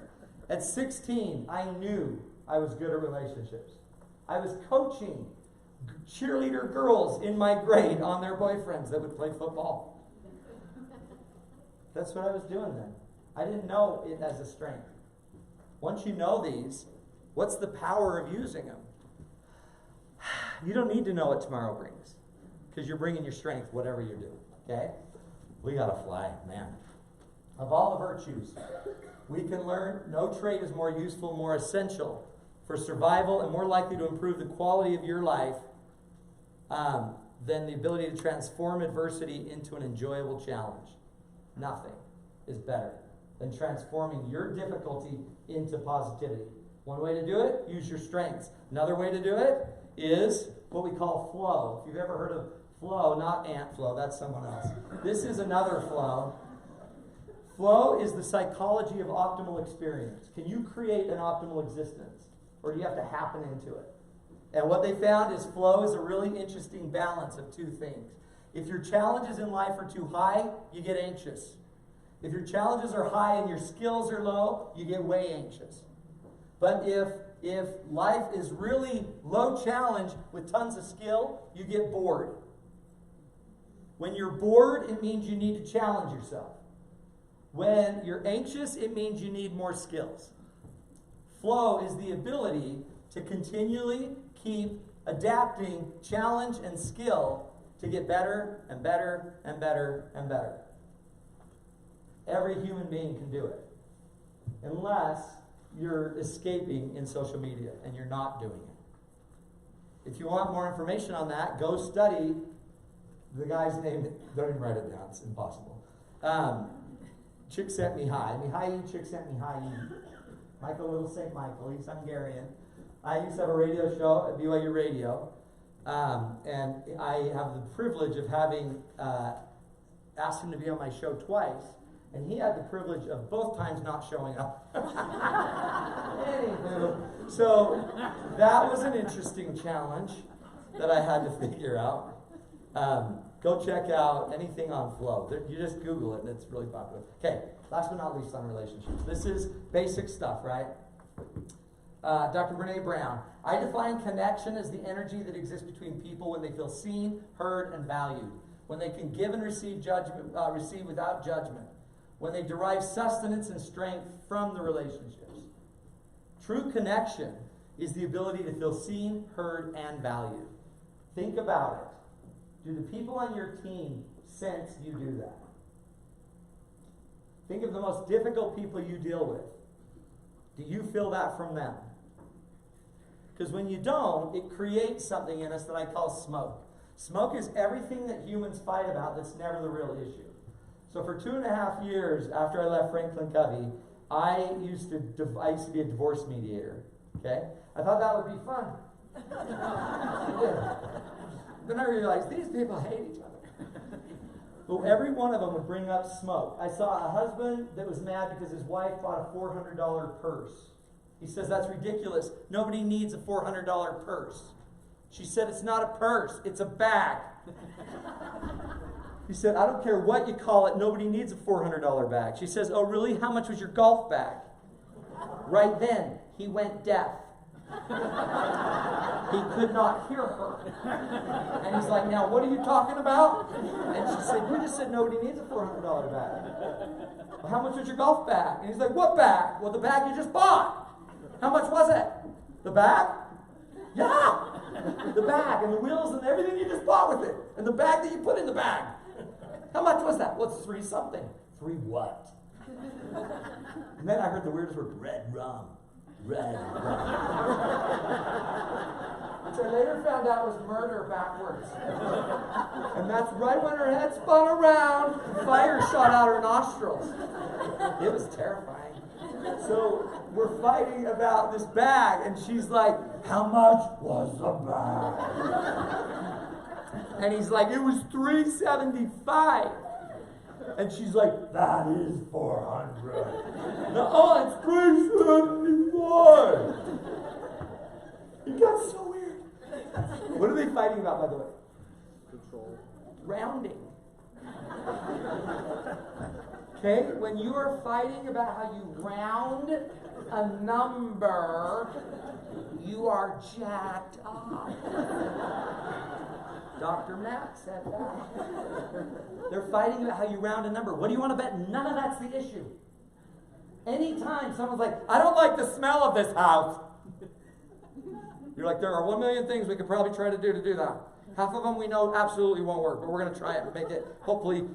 At 16, I knew I was good at relationships. I was coaching cheerleader girls in my grade on their boyfriends that would play football. That's what I was doing then. I didn't know it as a strength. Once you know these, what's the power of using them? You don't need to know what tomorrow brings, because you're bringing your strength whatever you do, okay? We gotta fly, man. Of all the virtues we can learn, no trait is more useful, more essential for survival, and more likely to improve the quality of your life than the ability to transform adversity into an enjoyable challenge. Nothing is better than transforming your difficulty into positivity. One way to do it, use your strengths. Another way to do it is what we call flow. If you've ever heard of flow, not ant flow, that's someone else. This is another flow. Flow is the psychology of optimal experience. Can you create an optimal existence? Or do you have to happen into it? And what they found is flow is a really interesting balance of two things. If your challenges in life are too high, you get anxious. If your challenges are high and your skills are low, you get way anxious. But if life is really low challenge with tons of skill, you get bored. When you're bored, it means you need to challenge yourself. When you're anxious, it means you need more skills. Flow is the ability to continually keep adapting challenge and skill to get better and better and better and better. Every human being can do it. Unless you're escaping in social media and you're not doing it. If you want more information on that, go study the guy's name. Don't even write it down. It's impossible. Chick sent me hi. Chick sent me hi. Michael Little St. Michael. He's Hungarian. I used to have a radio show at BYU Radio. And I have the privilege of having asked him to be on my show twice. And he had the privilege of both times not showing up. Anywho, so that was an interesting challenge that I had to figure out. Go check out anything on flow. You just Google it and it's really popular. Okay, last but not least on relationships. This is basic stuff, right? Dr. Brene Brown. I define connection as the energy that exists between people when they feel seen, heard, and valued. When they can give and receive receive without judgment. When they derive sustenance and strength from the relationships. True connection is the ability to feel seen, heard, and valued. Think about it. Do the people on your team sense you do that? Think of the most difficult people you deal with. Do you feel that from them? Because when you don't, it creates something in us that I call smoke. Smoke is everything that humans fight about that's never the real issue. So for 2.5 years after I left Franklin Covey, I used to be a divorce mediator. Okay? I thought that would be fun. I did. Then I realized these people hate each other. But every one of them would bring up smoke. I saw a husband that was mad because his wife bought a $400 purse. He says, that's ridiculous. Nobody needs a $400 purse. She said, it's not a purse, it's a bag. He said, I don't care what you call it, nobody needs a $400 bag. She says, oh really? How much was your golf bag? Right then, he went deaf. He could not hear her. And he's like, now what are you talking about? And she said, you just said nobody needs a $400 bag. Well, how much was your golf bag? And he's like, what bag? Well, the bag you just bought. How much was it? The bag? Yeah. The bag and the wheels and everything you just bought with it. And the bag that you put in the bag. How much was that? Well, it's 3 something. 3 what? And then I heard the weirdest word, red rum. Red rum. Which I later found out was murder backwards. And that's right when her head spun around, fire shot out her nostrils. It was terrifying. So we're fighting about this bag, and she's like, how much was the bag? And he's like, it was $375. And she's like, that is $400. No, it's $375. It got so weird. What are they fighting about, by the way? Control. Rounding. Okay, when you are fighting about how you round a number, you are jacked up. Dr. Mack said that. They're fighting about how you round a number. What do you want to bet? None of that's the issue. Anytime someone's like, I don't like the smell of this house. You're like, there are 1 million things we could probably try to do that. Half of them we know absolutely won't work, but we're going to try it and make it, hopefully,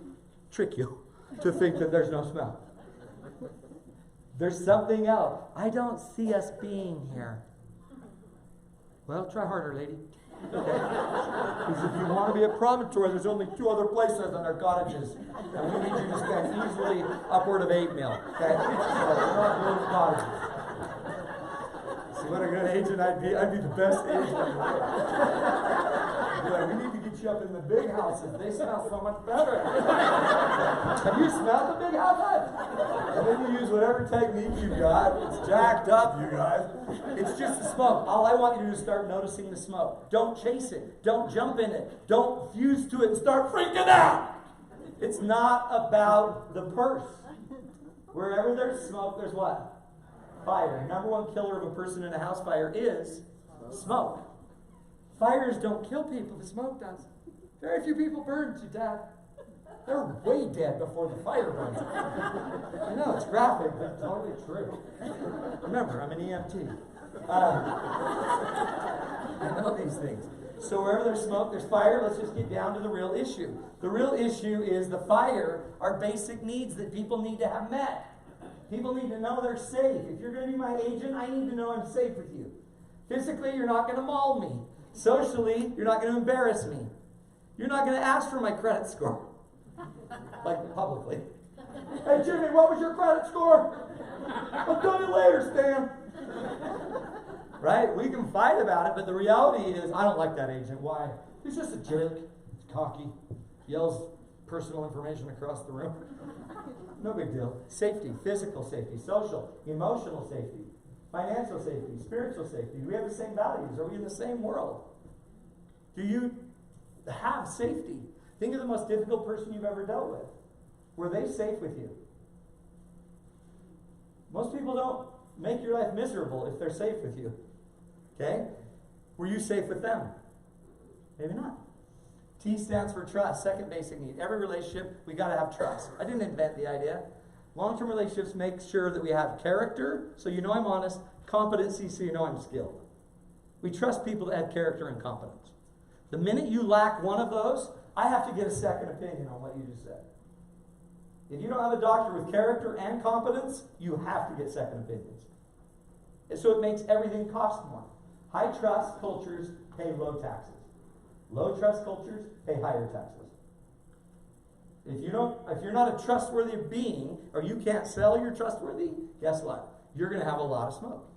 trick you to think that there's no smell. There's something else. I don't see us being here. Well, try harder, lady. Okay. Because if you want to be a promontory, there's only 2 other places, and they're cottages. And we need you to spend easily upward of 8 mil. Okay? So we're not doing cottages. See what a good agent I'd be? I'd be the best agent in the world. Be like, we need to get you up in the big houses. They smell so much better. Have you smelled the big houses? And then you use whatever technique you've got. It's jacked up, you guys. It's just the smoke. All I want you to do is start noticing the smoke. Don't chase it. Don't jump in it. Don't fuse to it and start freaking out. It's not about the purse. Wherever there's smoke, there's what? Fire. Number 1 killer of a person in a house fire is smoke. Fires don't kill people, the smoke does. Very few people burn to death. They're way dead before the fire burns. I know, it's graphic, but totally true. Remember, I'm an EMT. I know these things. So wherever there's smoke, there's fire. Let's just get down to the real issue. The real issue is the fire are basic needs that people need to have met. People need to know they're safe. If you're going to be my agent, I need to know I'm safe with you. Physically, you're not going to maul me. Socially, you're not going to embarrass me. You're not going to ask for my credit score. Like publicly. Hey, Jimmy, what was your credit score? I'll tell you later, Stan. Right? We can fight about it, but the reality is, I don't like that agent. Why? He's just a jerk. He's cocky. Yells personal information across the room. No big deal. Safety, physical safety, social, emotional safety, financial safety, spiritual safety. Do we have the same values? Are we in the same world? Do you have safety? Think of the most difficult person you've ever dealt with. Were they safe with you? Most people don't make your life miserable if they're safe with you. Okay? Were you safe with them? Maybe not. T stands for trust, second basic need. Every relationship, we got to have trust. I didn't invent the idea. Long-term relationships make sure that we have character, so you know I'm honest, competency, so you know I'm skilled. We trust people that have character and competence. The minute you lack one of those, I have to get a second opinion on what you just said. If you don't have a doctor with character and competence, you have to get second opinions. And so it makes everything cost more. High trust cultures pay low taxes. Low trust cultures pay higher taxes. If you're not a trustworthy being, or you can't sell you're trustworthy, guess what? You're going to have a lot of smoke.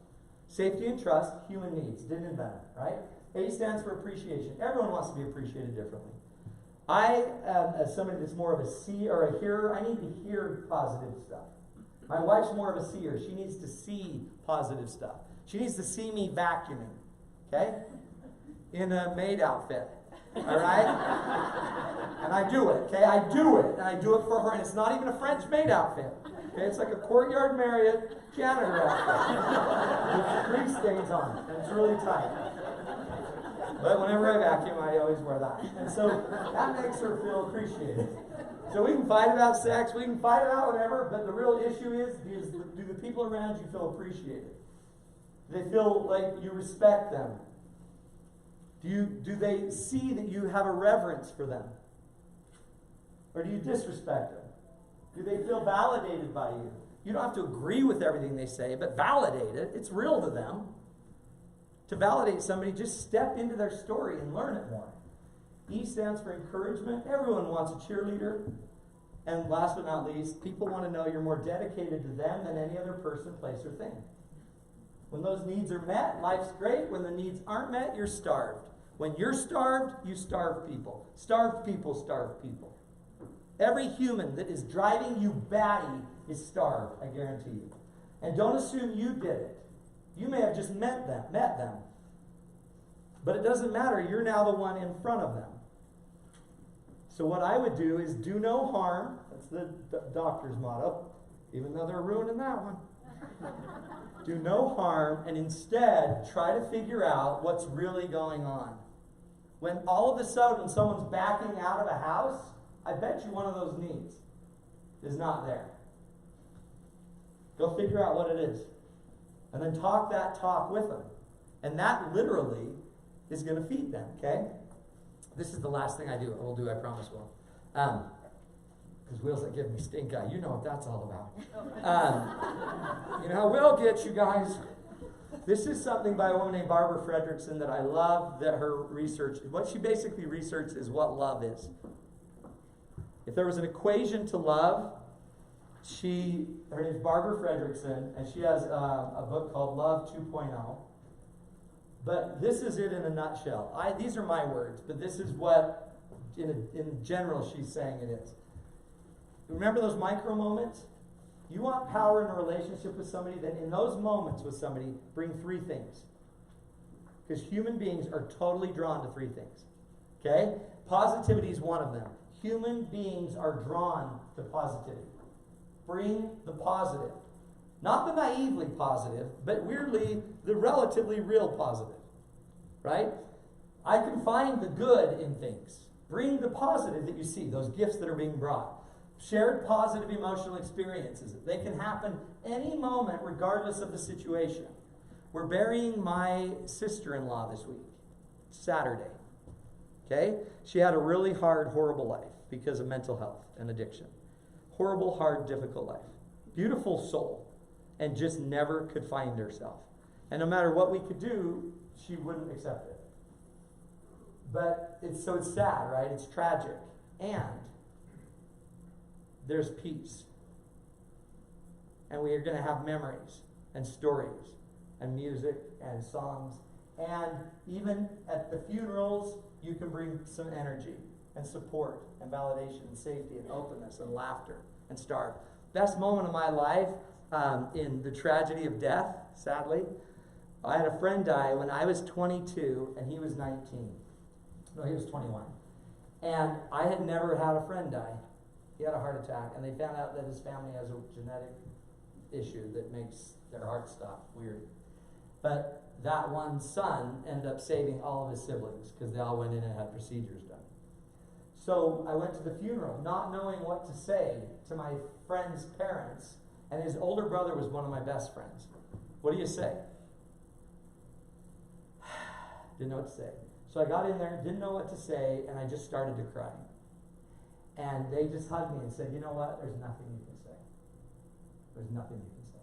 Safety and trust, human needs. Didn't invent it, right? A stands for appreciation. Everyone wants to be appreciated differently. I am as somebody that's more of a seer or a hearer. I need to hear positive stuff. My wife's more of a seer. She needs to see positive stuff. She needs to see me vacuuming, okay? In a maid outfit, all right? And I do it, okay? I do it, and I do it for her, and it's not even a French maid outfit, okay? It's like a Courtyard Marriott janitor outfit with grease stains on it, and it's really tight. But whenever I vacuum, I always wear that. And so that makes her feel appreciated. So we can fight about sex, we can fight about whatever, but the real issue is do the people around you feel appreciated? Do they feel like you respect them? Do they see that you have a reverence for them? Or do you disrespect them? Do they feel validated by you? You don't have to agree with everything they say, but validate it. It's real to them. To validate somebody, just step into their story and learn it more. E stands for encouragement. Everyone wants a cheerleader. And last but not least, people want to know you're more dedicated to them than any other person, place, or thing. When those needs are met, life's great. When the needs aren't met, you're starved. When you're starved, you starve people. Starved people starve people. Every human that is driving you batty is starved, I guarantee you. And don't assume you did it. You may have just met them. But it doesn't matter. You're now the one in front of them. So what I would do is do no harm. That's the doctor's motto, even though they're ruining that one. Do no harm, and instead try to figure out what's really going on. When all of a sudden someone's backing out of a house, I bet you one of those needs is not there. Go figure out what it is. And then talk that talk with them. And that literally is going to feed them, okay? This is the last thing I will do, I promise, Will. Because Will's like giving me stink eye. You know what that's all about. You know how Will gets you guys. This is something by a woman named Barbara Fredrickson that I love, that her research, what she basically researched is what love is. If there was an equation to love, her name's Barbara Fredrickson, and she has a book called Love 2.0. But this is it in a nutshell. These are my words, but this is what, in general, she's saying it is. Remember those micro moments? You want power in a relationship with somebody, then in those moments with somebody, bring 3 things. Because human beings are totally drawn to 3 things. Okay? Positivity is one of them. Human beings are drawn to positivity. Bring the positive. Not the naively positive, but weirdly, the relatively real positive. Right? I can find the good in things. Bring the positive that you see, those gifts that are being brought. Shared positive emotional experiences. They can happen any moment, regardless of the situation. We're burying my sister-in-law this week, Saturday. Okay? She had a really hard, horrible life because of mental health and addiction. Horrible, hard, difficult life. Beautiful soul. And just never could find herself. And no matter what we could do, she wouldn't accept it. But it's sad, right? It's tragic. And there's peace. And we are going to have memories and stories and music and songs. And even at the funerals, you can bring some energy and support and validation and safety and openness and laughter and start. Best moment of my life in the tragedy of death, sadly. I had a friend die when I was 22 and he was 19. No, he was 21. And I had never had a friend die. He had a heart attack, and they found out that his family has a genetic issue that makes their heart stop. Weird. But that one son ended up saving all of his siblings because they all went in and had procedures done. So I went to the funeral, not knowing what to say to my friend's parents, and his older brother was one of my best friends. What do you say? Didn't know what to say. So I got in there, didn't know what to say, and I just started to cry. And they just hugged me and said, you know what? There's nothing you can say. There's nothing you can say.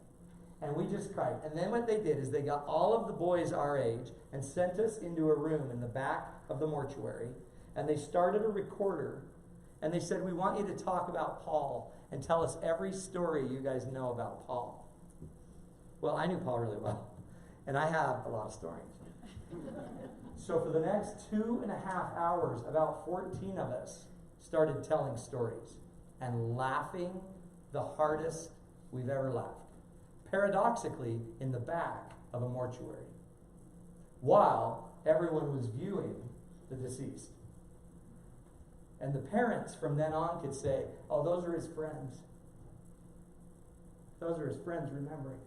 And we just cried. And then what they did is they got all of the boys our age and sent us into a room in the back of the mortuary. And they started a recorder. And they said, we want you to talk about Paul and tell us every story you guys know about Paul. Well, I knew Paul really well. And I have a lot of stories. So for the next 2.5 hours, about 14 of us started telling stories and laughing the hardest we've ever laughed. Paradoxically, in the back of a mortuary, while everyone was viewing the deceased. And the parents from then on could say, oh, those are his friends. Those are his friends remembering.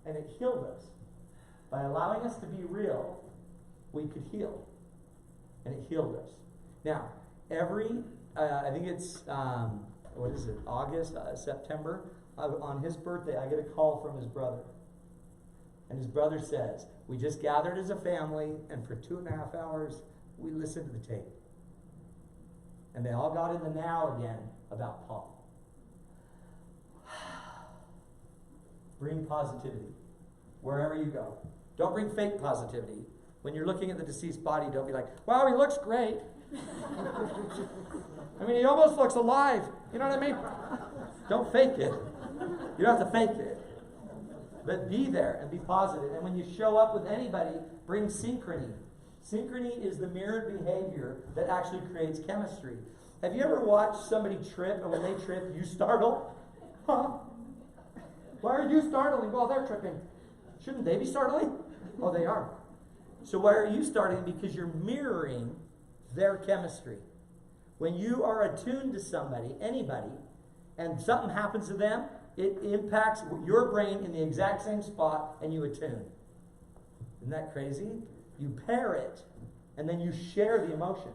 And it healed us. By allowing us to be real, we could heal. And it healed us. Now, I think it's, August, September, on his birthday, I get a call from his brother. And his brother says, we just gathered as a family, and for 2.5 hours, we listened to the tape. And they all got in the now again about Paul. Bring positivity wherever you go. Don't bring fake positivity. When you're looking at the deceased body, don't be like, wow, he looks great. I mean, he almost looks alive. You know what I mean? Don't fake it. You don't have to fake it. But be there and be positive. And when you show up with anybody, bring synchrony. Synchrony is the mirrored behavior that actually creates chemistry. Have you ever watched somebody trip, and when they trip, you startle? Huh? Why are you startling? Well, they're tripping. Shouldn't they be startling? Oh, they are. So why are you starting? Because you're mirroring their chemistry. When you are attuned to somebody, anybody, and something happens to them, it impacts your brain in the exact same spot, and you attune. Isn't that crazy? You pair it, and then you share the emotion.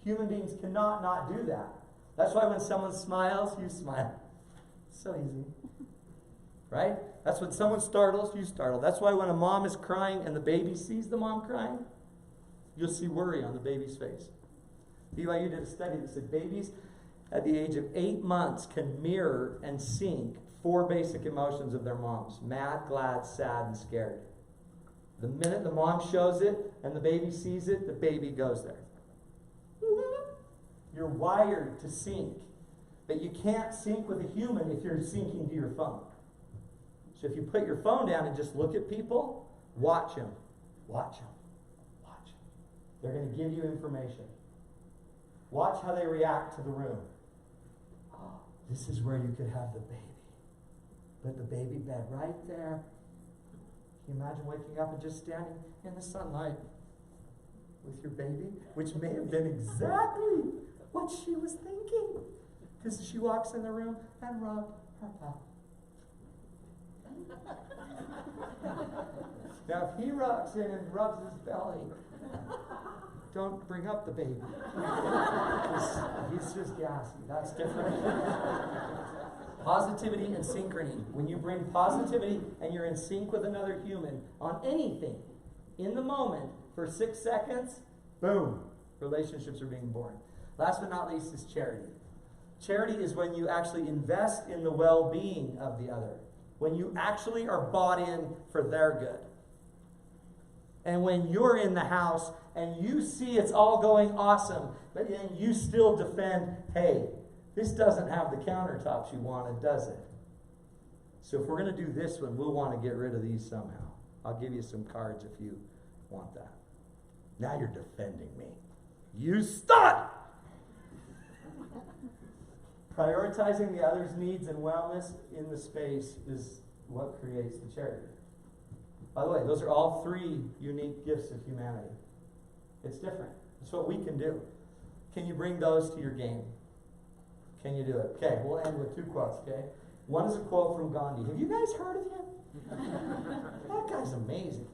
Human beings cannot not do that. That's why when someone smiles, you smile. So easy. Right? That's when someone startles, you startle. That's why when a mom is crying and the baby sees the mom crying, you'll see worry on the baby's face. BYU did a study that said babies at the age of 8 months can mirror and sync 4 basic emotions of their moms: mad, glad, sad, and scared. The minute the mom shows it and the baby sees it, the baby goes there. You're wired to sync, but you can't sync with a human if you're syncing to your phone. So if you put your phone down and just look at people, watch them. Watch them. Watch them. They're going to give you information. Watch how they react to the room. Oh, this is where you could have the baby. Put the baby bed right there. Can you imagine waking up and just standing in the sunlight with your baby? Which may have been exactly what she was thinking. Because she walks in the room and rubbed her belly. Now, if he rocks in and rubs his belly, don't bring up the baby. He's just gassy. That's different. Positivity and synchrony. When you bring positivity and you're in sync with another human on anything, in the moment, for 6 seconds, boom, relationships are being born. Last but not least is charity. Charity is when you actually invest in the well-being of the other. When you actually are bought in for their good. And when you're in the house and you see it's all going awesome, but then you still defend, hey, this doesn't have the countertops you wanted, does it? So if we're going to do this one, we'll want to get rid of these somehow. I'll give you some cards if you want that. Now you're defending me. You stud! Prioritizing the other's needs and wellness in the space is what creates the charity. By the way, those are all 3 unique gifts of humanity. It's different. It's what we can do. Can you bring those to your game? Can you do it? Okay, we'll end with 2 quotes, okay? One is a quote from Gandhi. Have you guys heard of him? That guy's amazing.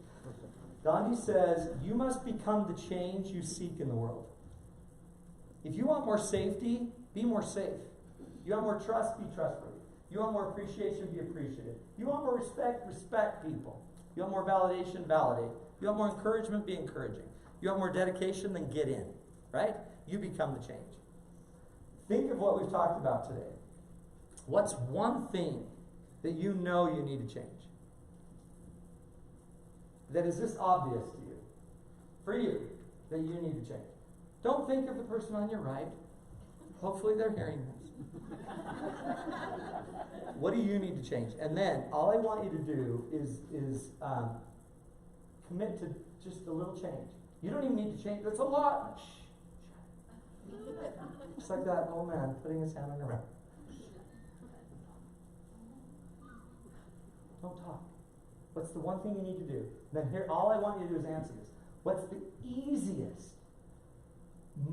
Gandhi says, "You must become the change you seek in the world. If you want more safety, be more safe. You want more trust, be trustworthy. You want more appreciation, be appreciative. You want more respect, respect people. You want more validation, validate. You want more encouragement, be encouraging. You want more dedication, then get in." Right? You become the change. Think of what we've talked about today. What's one thing that you know you need to change? That is this obvious to you, for you, that you need to change. Don't think of the person on your right. Hopefully they're hearing this. What do you need to change? And then all I want you to do is commit to just a little change. You don't even need to change. That's a lot. Shh. Just like that old man putting his hand on your right. Don't talk. What's the one thing you need to do? Then here, all I want you to do is answer this. What's the easiest,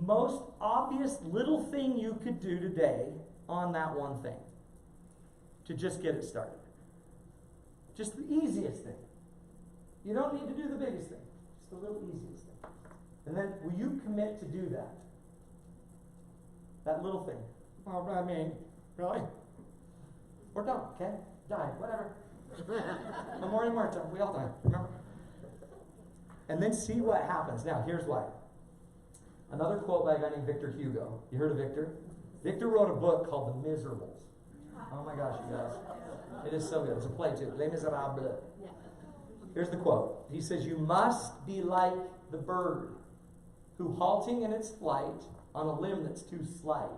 most obvious little thing you could do today on that one thing to just get it started? Just the easiest thing. You don't need to do the biggest thing. Just the little easiest thing. And then will you commit to do that? That little thing. Well, I mean, really? We're done, okay? Die, whatever. Memoriam mortem, we all die, remember? And then see what happens. Now, here's why. Another quote by a guy named Victor Hugo. You heard of Victor? Victor wrote a book called The Miserables. Oh my gosh, you guys. It is so good. It's a play too. Les Miserables. Here's the quote. He says, "You must be like the bird who, halting in its flight on a limb that's too slight,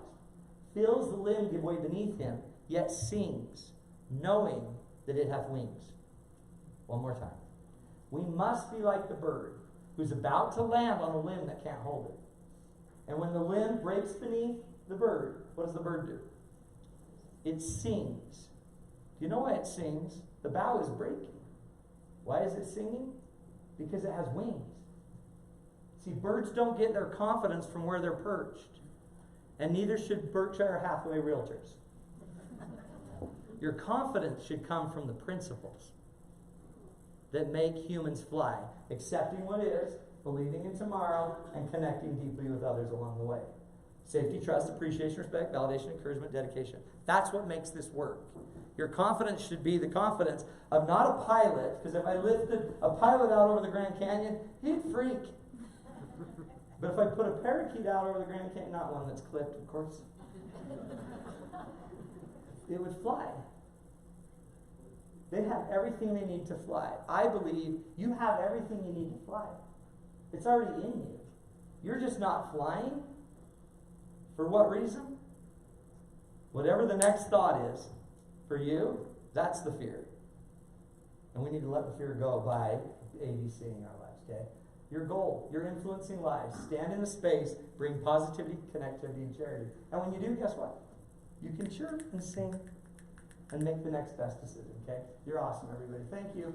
feels the limb give way beneath him, yet sings, knowing that it hath wings." One more time. We must be like the bird who's about to land on a limb that can't hold it. And when the limb breaks beneath the bird, what does the bird do? It sings. Do you know why it sings? The bough is breaking. Why is it singing? Because it has wings. See, birds don't get their confidence from where they're perched. And neither should Berkshire Hathaway realtors. Your confidence should come from the principles that make humans fly. Accepting what is, believing in tomorrow, and connecting deeply with others along the way. Safety, trust, appreciation, respect, validation, encouragement, dedication. That's what makes this work. Your confidence should be the confidence of not a pilot, because if I lifted a pilot out over the Grand Canyon, he'd freak. But if I put a parakeet out over the Grand Canyon, not one that's clipped, of course, it would fly. They have everything they need to fly. I believe you have everything you need to fly. It's already in you. You're just not flying. For what reason? Whatever the next thought is for you, that's the fear. And we need to let the fear go by ABCing our lives, okay? Your goal, you're influencing lives. Stand in the space, bring positivity, connectivity, and charity. And when you do, guess what? You can chirp and sing and make the next best decision, okay? You're awesome, everybody. Thank you.